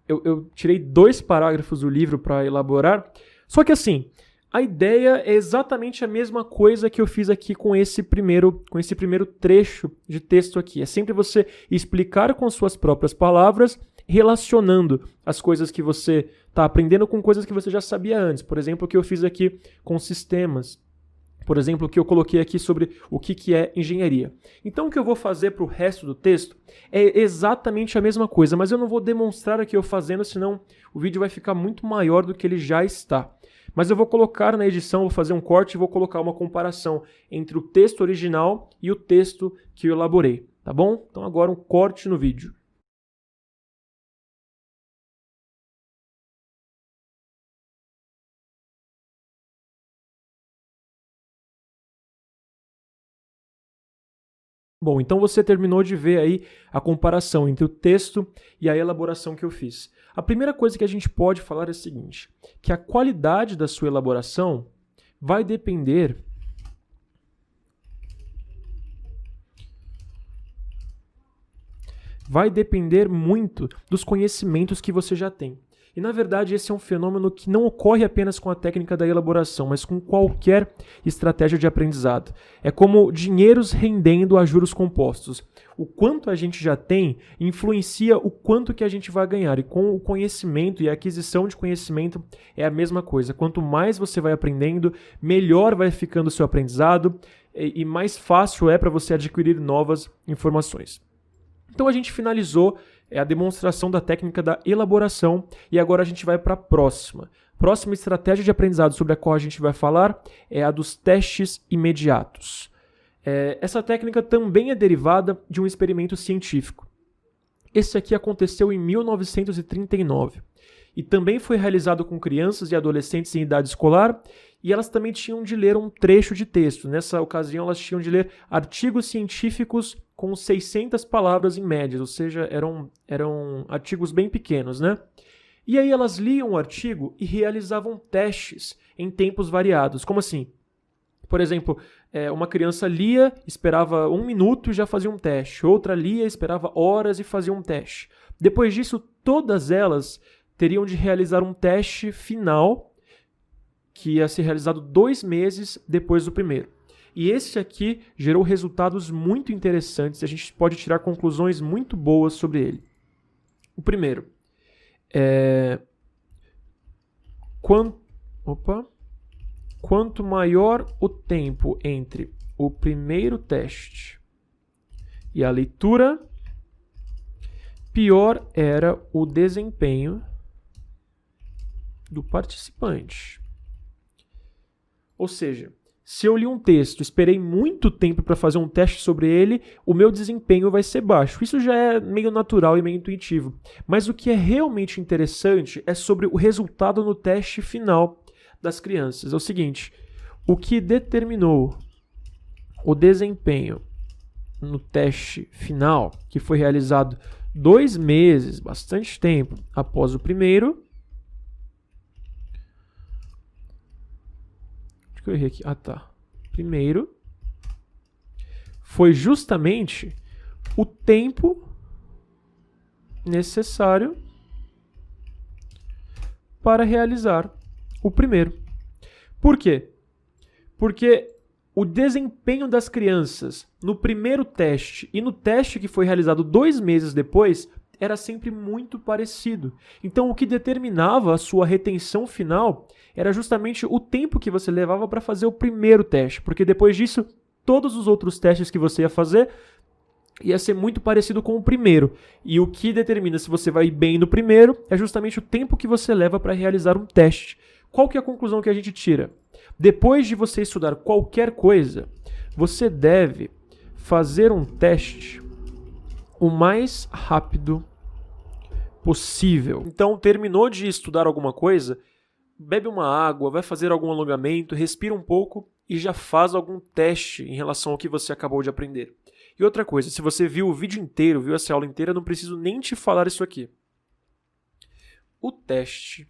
eu tirei 2 parágrafos do livro para elaborar, só que assim, a ideia é exatamente a mesma coisa que eu fiz aqui com esse primeiro trecho de texto aqui. É sempre você explicar com suas próprias palavras, relacionando as coisas que você está aprendendo com coisas que você já sabia antes. Por exemplo, o que eu fiz aqui com sistemas. Por exemplo, o que eu coloquei aqui sobre o que é engenharia. Então, o que eu vou fazer para o resto do texto é exatamente a mesma coisa, mas eu não vou demonstrar aqui eu fazendo, senão o vídeo vai ficar muito maior do que ele já está. Mas eu vou colocar na edição, vou fazer um corte e vou colocar uma comparação entre o texto original e o texto que eu elaborei, tá bom? Então agora um corte no vídeo. Bom, então você terminou de ver aí a comparação entre o texto e a elaboração que eu fiz. A primeira coisa que a gente pode falar é o seguinte, que a qualidade da sua elaboração vai depender muito dos conhecimentos que você já tem. E, na verdade, esse é um fenômeno que não ocorre apenas com a técnica da elaboração, mas com qualquer estratégia de aprendizado. É como dinheiros rendendo a juros compostos. O quanto a gente já tem influencia o quanto que a gente vai ganhar. E com o conhecimento e a aquisição de conhecimento é a mesma coisa. Quanto mais você vai aprendendo, melhor vai ficando o seu aprendizado e mais fácil é para você adquirir novas informações. Então a gente finalizou a demonstração da técnica da elaboração e agora a gente vai para a próxima. Próxima estratégia de aprendizado sobre a qual a gente vai falar é a dos testes imediatos. Essa técnica também é derivada de um experimento científico. Esse aqui aconteceu em 1939 e também foi realizado com crianças e adolescentes em idade escolar e elas também tinham de ler um trecho de texto. Nessa ocasião, elas tinham de ler artigos científicos com 600 palavras em média, ou seja, eram artigos bem pequenos, né? E aí elas liam o artigo e realizavam testes em tempos variados. Como assim? Por exemplo, uma criança lia, esperava 1 minuto e já fazia um teste. Outra lia, esperava horas e fazia um teste. Depois disso, todas elas teriam de realizar um teste final que ia ser realizado 2 meses depois do primeiro. E esse aqui gerou resultados muito interessantes e a gente pode tirar conclusões muito boas sobre ele. O primeiro, quanto maior o tempo entre o primeiro teste e a leitura, pior era o desempenho do participante. Ou seja, se eu li um texto, esperei muito tempo para fazer um teste sobre ele, o meu desempenho vai ser baixo. Isso já é meio natural e meio intuitivo. Mas o que é realmente interessante é sobre o resultado no teste final das crianças. É o seguinte, o que determinou o desempenho no teste final, que foi realizado 2 meses, bastante tempo, após o primeiro. Acho que eu errei aqui. Ah, tá. Primeiro foi justamente o tempo necessário para realizar o primeiro. Por quê? Porque o desempenho das crianças no primeiro teste e no teste que foi realizado 2 meses depois era sempre muito parecido. Então, o que determinava a sua retenção final era justamente o tempo que você levava para fazer o primeiro teste, porque depois disso, todos os outros testes que você ia fazer ia ser muito parecido com o primeiro. E o que determina se você vai bem no primeiro é justamente o tempo que você leva para realizar um teste. Qual que é a conclusão que a gente tira? Depois de você estudar qualquer coisa, você deve fazer um teste o mais rápido possível. Então, terminou de estudar alguma coisa, bebe uma água, vai fazer algum alongamento, respira um pouco e já faz algum teste em relação ao que você acabou de aprender. E outra coisa, se você viu o vídeo inteiro, viu essa aula inteira, não preciso nem te falar isso aqui. O teste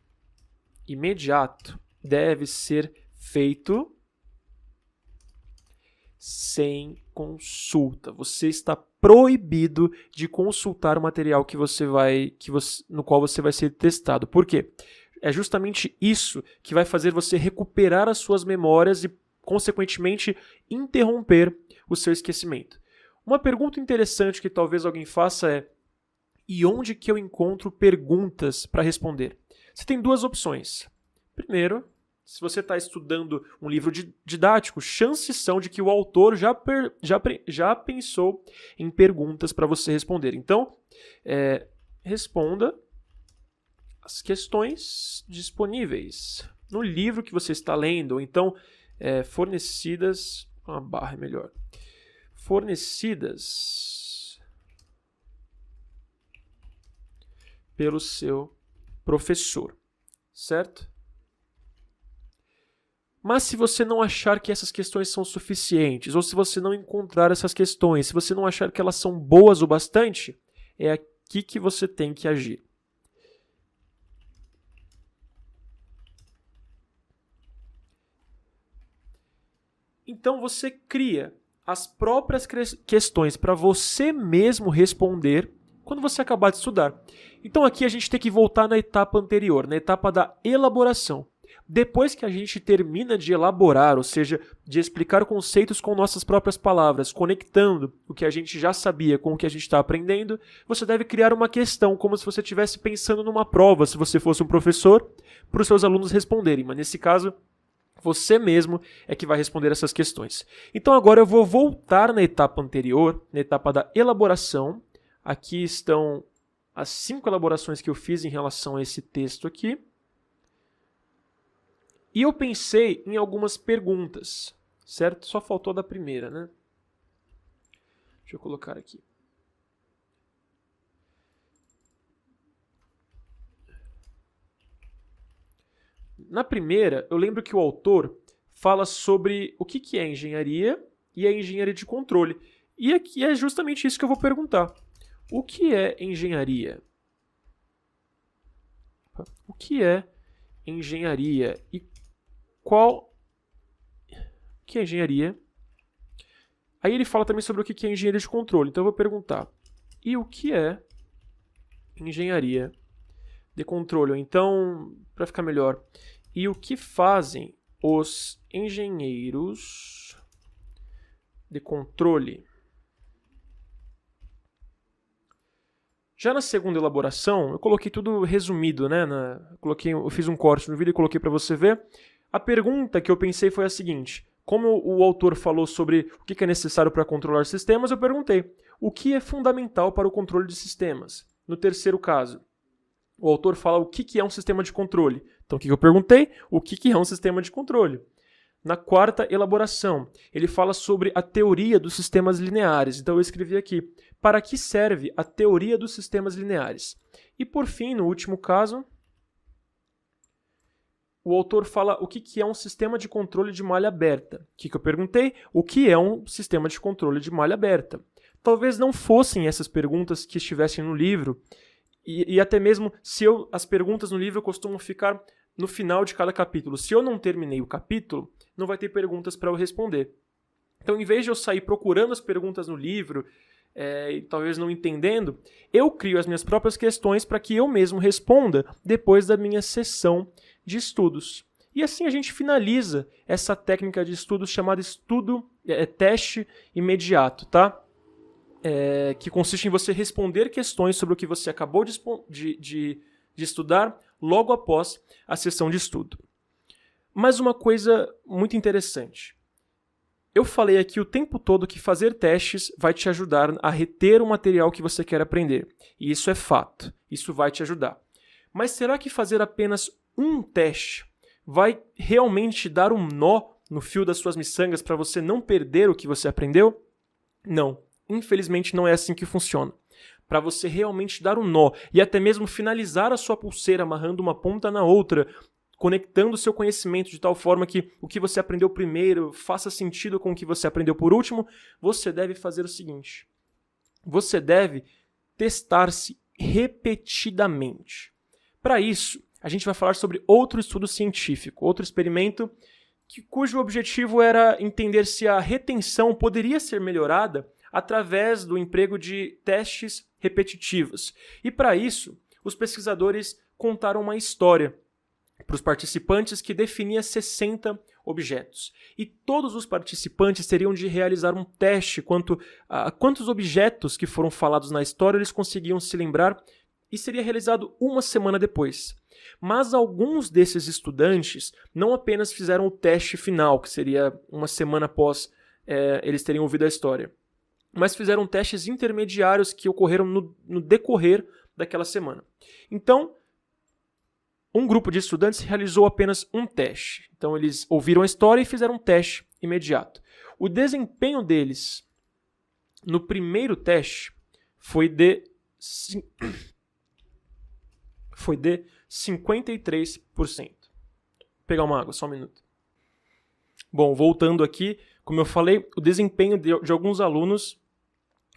imediato deve ser feito sem consulta. Você está proibido de consultar o material no qual você vai ser testado. Por quê? É justamente isso que vai fazer você recuperar as suas memórias e, consequentemente, interromper o seu esquecimento. Uma pergunta interessante que talvez alguém faça é: e onde que eu encontro perguntas para responder? Você tem duas opções. Primeiro, se você está estudando um livro didático, chances são de que o autor já pensou em perguntas para você responder. Então, responda as questões disponíveis no livro que você está lendo, ou então fornecidas, uma barra é melhor, fornecidas pelo seu professor, certo? Mas se você não achar que essas questões são suficientes, ou se você não encontrar essas questões, se você não achar que elas são boas o bastante, é aqui que você tem que agir. Então você cria as próprias questões para você mesmo responder quando você acabar de estudar. Então aqui a gente tem que voltar na etapa anterior, na etapa da elaboração. Depois que a gente termina de elaborar, ou seja, de explicar conceitos com nossas próprias palavras, conectando o que a gente já sabia com o que a gente está aprendendo, você deve criar uma questão, como se você estivesse pensando numa prova, se você fosse um professor, para os seus alunos responderem. Mas nesse caso, você mesmo é que vai responder essas questões. Então agora eu vou voltar na etapa anterior, na etapa da elaboração. Aqui estão as 5 elaborações que eu fiz em relação a esse texto aqui. E eu pensei em algumas perguntas, certo? Só faltou da primeira, né? Deixa eu colocar aqui. Na primeira, eu lembro que o autor fala sobre o que é engenharia e a engenharia de controle. E aqui é justamente isso que eu vou perguntar. O que é engenharia? O que é engenharia? E qual que é engenharia? Aí ele fala também sobre o que é engenharia de controle. Então eu vou perguntar: e o que é engenharia de controle? Então, para ficar melhor, e o que fazem os engenheiros de controle? Já na segunda elaboração, eu coloquei tudo resumido, né? Eu fiz um corte no vídeo e coloquei para você ver. A pergunta que eu pensei foi a seguinte: como o autor falou sobre o que é necessário para controlar sistemas, eu perguntei: o que é fundamental para o controle de sistemas? No terceiro caso, o autor fala o que é um sistema de controle. Então, o que eu perguntei? O que é um sistema de controle? Na quarta elaboração, ele fala sobre a teoria dos sistemas lineares. Então, eu escrevi aqui: para que serve a teoria dos sistemas lineares? E, por fim, no último caso, o autor fala o que é um sistema de controle de malha aberta. O que eu perguntei? O que é um sistema de controle de malha aberta? Talvez não fossem essas perguntas que estivessem no livro, e até mesmo as perguntas no livro costumam ficar no final de cada capítulo. Se eu não terminei o capítulo, não vai ter perguntas para eu responder. Então, em vez de eu sair procurando as perguntas no livro, e talvez não entendendo, eu crio as minhas próprias questões para que eu mesmo responda depois da minha sessão de estudos. E assim a gente finaliza essa técnica de estudos chamada teste imediato, tá? Que consiste em você responder questões sobre o que você acabou de estudar logo após a sessão de estudo. Mas uma coisa muito interessante. Eu falei aqui o tempo todo que fazer testes vai te ajudar a reter o material que você quer aprender. E isso é fato. Isso vai te ajudar. Mas será que fazer apenas um teste vai realmente dar um nó no fio das suas miçangas para você não perder o que você aprendeu? Não. Infelizmente não é assim que funciona. Para você realmente dar um nó e até mesmo finalizar a sua pulseira amarrando uma ponta na outra, conectando o seu conhecimento de tal forma que o que você aprendeu primeiro faça sentido com o que você aprendeu por último, você deve fazer o seguinte: você deve testar-se repetidamente. Para isso, a gente vai falar sobre outro estudo científico, outro experimento cujo objetivo era entender se a retenção poderia ser melhorada através do emprego de testes repetitivos. E para isso, os pesquisadores contaram uma história para os participantes que definia 60 objetos. E todos os participantes teriam de realizar um teste quanto a quantos objetos que foram falados na história eles conseguiam se lembrar, e seria realizado uma semana depois. Mas alguns desses estudantes não apenas fizeram o teste final, que seria uma semana após eles terem ouvido a história, mas fizeram testes intermediários que ocorreram no decorrer daquela semana. Então, um grupo de estudantes realizou apenas um teste. Então, eles ouviram a história e fizeram um teste imediato. O desempenho deles no primeiro teste foi de 53%. Vou pegar uma água, só um minuto. Bom, voltando aqui, como eu falei, o desempenho de alguns alunos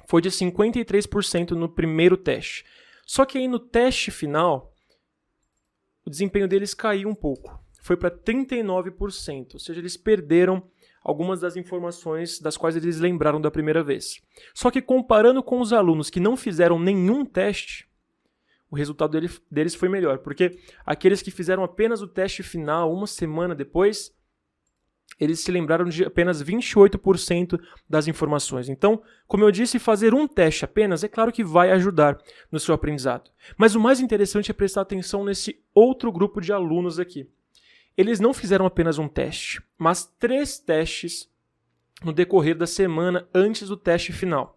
foi de 53% no primeiro teste. Só que aí no teste final, o desempenho deles caiu um pouco. Foi para 39%, ou seja, eles perderam algumas das informações das quais eles lembraram da primeira vez. Só que comparando com os alunos que não fizeram nenhum teste, o resultado deles foi melhor, porque aqueles que fizeram apenas o teste final uma semana depois, eles se lembraram de apenas 28% das informações. Então, como eu disse, fazer um teste apenas, é claro que vai ajudar no seu aprendizado. Mas o mais interessante é prestar atenção nesse outro grupo de alunos aqui. Eles não fizeram apenas um teste, mas 3 testes no decorrer da semana antes do teste final.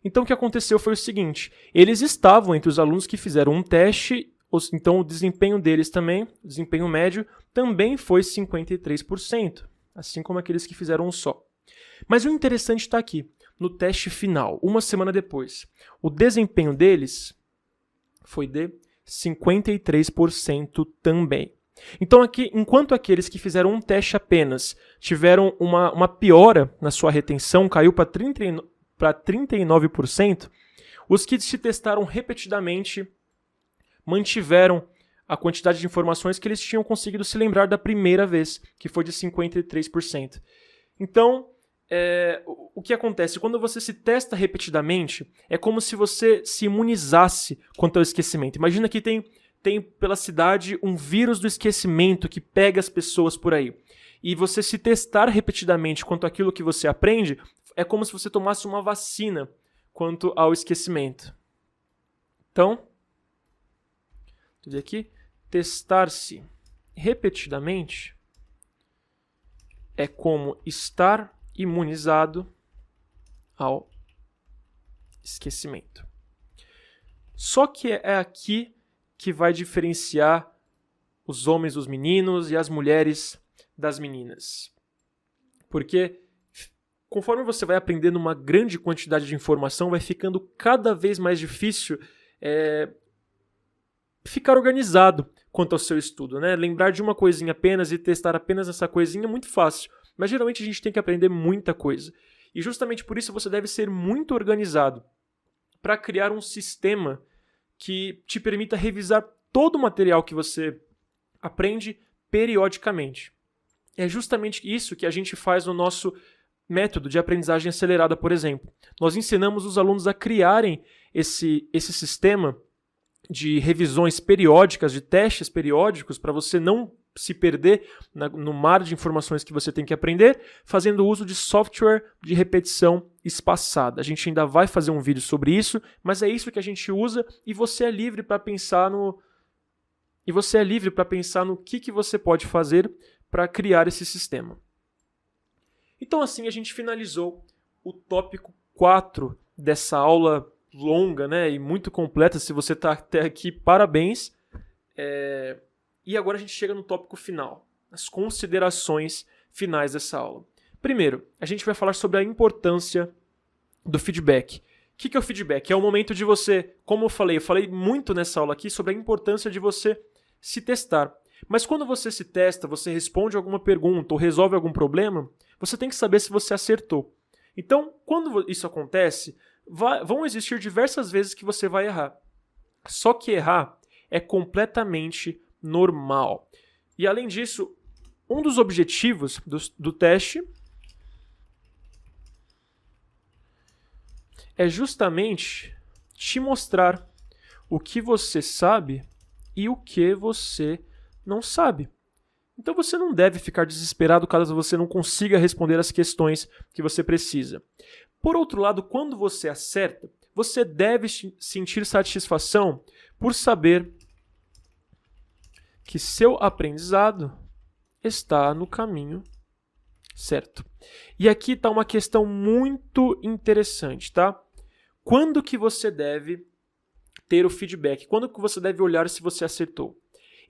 Então, o que aconteceu foi o seguinte: eles estavam entre os alunos que fizeram um teste, então o desempenho deles também, o desempenho médio, também foi 53%, assim como aqueles que fizeram um só. Mas o interessante está aqui, no teste final, uma semana depois. O desempenho deles foi de 53% também. Então, aqui, enquanto aqueles que fizeram um teste apenas tiveram uma piora na sua retenção, caiu para 39%, os que se testaram repetidamente mantiveram a quantidade de informações que eles tinham conseguido se lembrar da primeira vez, que foi de 53%. Então, o que acontece? Quando você se testa repetidamente, é como se você se imunizasse quanto ao esquecimento. Imagina que tem pela cidade um vírus do esquecimento que pega as pessoas por aí. E você se testar repetidamente quanto àquilo que você aprende, é como se você tomasse uma vacina quanto ao esquecimento. Então, deixa eu ver aqui, testar-se repetidamente é como estar imunizado ao esquecimento. Só que é aqui que vai diferenciar os homens dos meninos e as mulheres das meninas. Porque conforme você vai aprendendo uma grande quantidade de informação, vai ficando cada vez mais difícil ficar organizado quanto ao seu estudo, né? Lembrar de uma coisinha apenas e testar apenas essa coisinha é muito fácil. Mas geralmente a gente tem que aprender muita coisa. E justamente por isso você deve ser muito organizado para criar um sistema que te permita revisar todo o material que você aprende periodicamente. É justamente isso que a gente faz no nosso método de aprendizagem acelerada, por exemplo. Nós ensinamos os alunos a criarem esse sistema de revisões periódicas, de testes periódicos, para você não se perder no mar de informações que você tem que aprender, fazendo uso de software de repetição espaçada. A gente ainda vai fazer um vídeo sobre isso, mas é isso que a gente usa e você é livre para pensar no que você pode fazer para criar esse sistema. Então assim a gente finalizou o tópico 4 dessa aula longa, né, e muito completa. Se você está até aqui, parabéns. E agora a gente chega no tópico final, as considerações finais dessa aula. Primeiro, a gente vai falar sobre a importância do feedback. O que é o feedback? É o momento de você, como eu falei muito nessa aula aqui sobre a importância de você se testar. Mas quando você se testa, você responde alguma pergunta ou resolve algum problema, você tem que saber se você acertou. Então, quando isso acontece, vão existir diversas vezes que você vai errar. Só que errar é completamente normal. E além disso, um dos objetivos do teste é justamente te mostrar o que você sabe e o que você não sabe. Então você não deve ficar desesperado caso você não consiga responder as questões que você precisa. Por outro lado, quando você acerta, você deve sentir satisfação por saber que seu aprendizado está no caminho certo. E aqui está uma questão muito interessante, tá? Quando que você deve ter o feedback? Quando que você deve olhar se você acertou?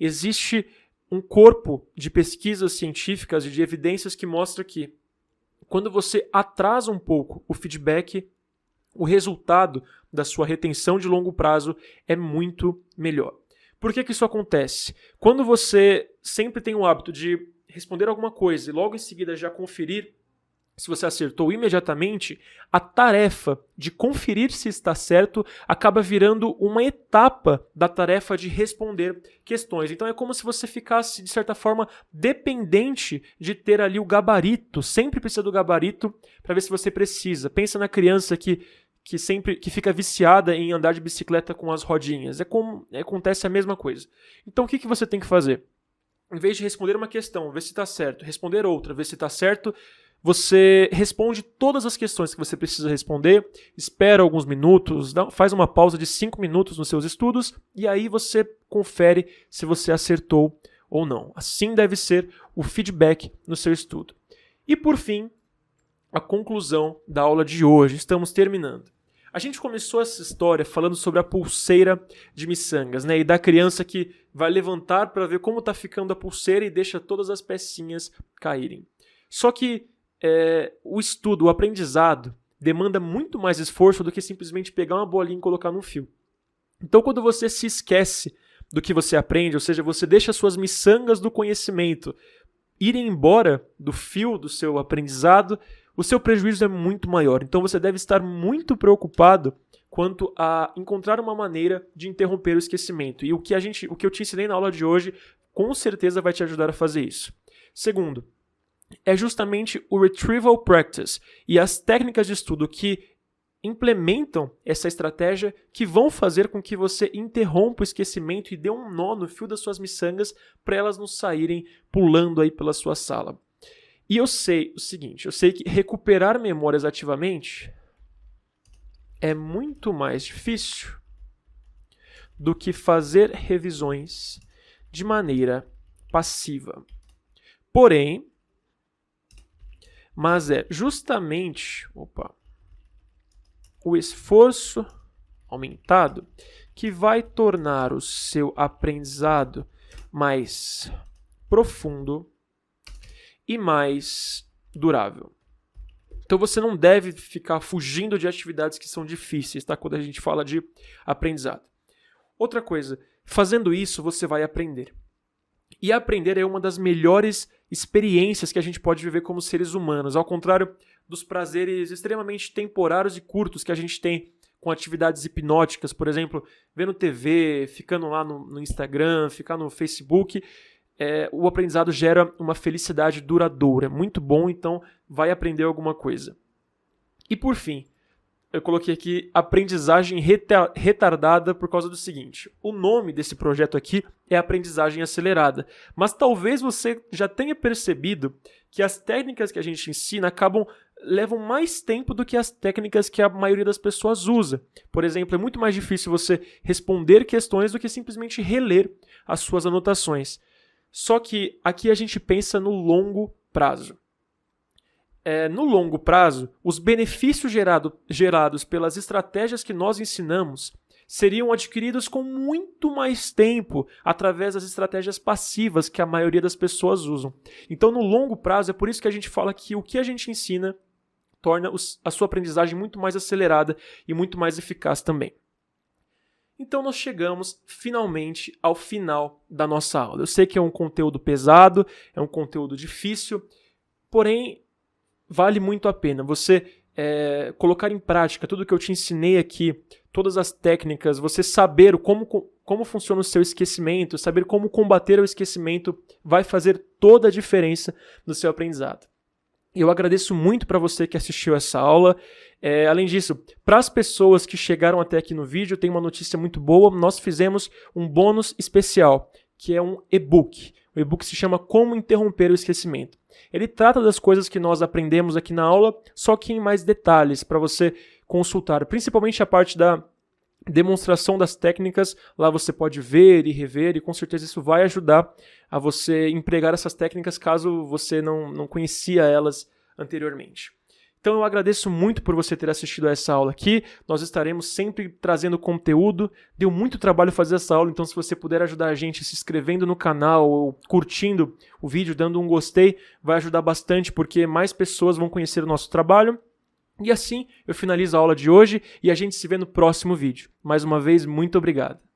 Existe um corpo de pesquisas científicas e de evidências que mostra que quando você atrasa um pouco o feedback, o resultado da sua retenção de longo prazo é muito melhor. Por que isso acontece? Quando você sempre tem o hábito de responder alguma coisa e logo em seguida já conferir se você acertou imediatamente, a tarefa de conferir se está certo acaba virando uma etapa da tarefa de responder questões. Então é como se você ficasse, de certa forma, dependente de ter ali o gabarito, sempre precisa do gabarito para ver se você precisa. Pensa na criança que fica viciada em andar de bicicleta com as rodinhas. Acontece a mesma coisa. Então o que você tem que fazer? Em vez de responder uma questão, ver se está certo, responder outra, ver se está certo, você responde todas as questões que você precisa responder, espera alguns minutos, faz uma pausa de 5 minutos nos seus estudos e aí você confere se você acertou ou não. Assim deve ser o feedback no seu estudo. E por fim, a conclusão da aula de hoje. Estamos terminando. A gente começou essa história falando sobre a pulseira de miçangas, né? E da criança que vai levantar para ver como está ficando a pulseira e deixa todas as pecinhas caírem. Só que o estudo, o aprendizado, demanda muito mais esforço do que simplesmente pegar uma bolinha e colocar num fio. Então, quando você se esquece do que você aprende, ou seja, você deixa suas miçangas do conhecimento irem embora do fio do seu aprendizado, o seu prejuízo é muito maior. Então, você deve estar muito preocupado quanto a encontrar uma maneira de interromper o esquecimento. E o que eu te ensinei na aula de hoje, com certeza vai te ajudar a fazer isso. Segundo, é justamente o Retrieval Practice e as técnicas de estudo que implementam essa estratégia que vão fazer com que você interrompa o esquecimento e dê um nó no fio das suas miçangas para elas não saírem pulando aí pela sua sala. E eu sei o seguinte, eu sei que recuperar memórias ativamente é muito mais difícil do que fazer revisões de maneira passiva. Porém, mas é justamente o esforço aumentado que vai tornar o seu aprendizado mais profundo e mais durável. Então você não deve ficar fugindo de atividades que são difíceis, tá? Quando a gente fala de aprendizado. Outra coisa, fazendo isso você vai aprender. E aprender é uma das melhores experiências que a gente pode viver como seres humanos, ao contrário dos prazeres extremamente temporários e curtos que a gente tem com atividades hipnóticas, por exemplo, vendo TV, ficando lá no Instagram, ficar no Facebook. O aprendizado gera uma felicidade duradoura. É muito bom, então vai aprender alguma coisa. E por fim, eu coloquei aqui aprendizagem retardada por causa do seguinte. O nome desse projeto aqui é aprendizagem acelerada. Mas talvez você já tenha percebido que as técnicas que a gente ensina levam mais tempo do que as técnicas que a maioria das pessoas usa. Por exemplo, é muito mais difícil você responder questões do que simplesmente reler as suas anotações. Só que aqui a gente pensa no longo prazo. No longo prazo, os benefícios gerados pelas estratégias que nós ensinamos seriam adquiridos com muito mais tempo através das estratégias passivas que a maioria das pessoas usam. Então, no longo prazo, é por isso que a gente fala que o que a gente ensina torna a sua aprendizagem muito mais acelerada e muito mais eficaz também. Então, nós chegamos finalmente ao final da nossa aula. Eu sei que é um conteúdo pesado, é um conteúdo difícil, porém, vale muito a pena você como que eu te ensinei aqui, todas as técnicas, você saber como como funciona o seu esquecimento, saber como combater o esquecimento vai fazer toda a diferença no seu aprendizado. Eu agradeço muito para você que assistiu essa aula. Além disso, para as pessoas que chegaram até aqui no vídeo, tem uma notícia muito boa. Nós fizemos um bônus especial, que é um e-book. O e-book se chama Como Interromper o Esquecimento. Ele trata das coisas que nós aprendemos aqui na aula, só que em mais detalhes, para você consultar, principalmente a parte da demonstração das técnicas. Lá você pode ver e rever, e com certeza isso vai ajudar a você empregar essas técnicas caso você não conhecia elas anteriormente. Então eu agradeço muito por você ter assistido a essa aula aqui. Nós estaremos sempre trazendo conteúdo. Deu muito trabalho fazer essa aula, então se você puder ajudar a gente se inscrevendo no canal ou curtindo o vídeo, dando um gostei, vai ajudar bastante porque mais pessoas vão conhecer o nosso trabalho. E assim eu finalizo a aula de hoje e a gente se vê no próximo vídeo. Mais uma vez, muito obrigado.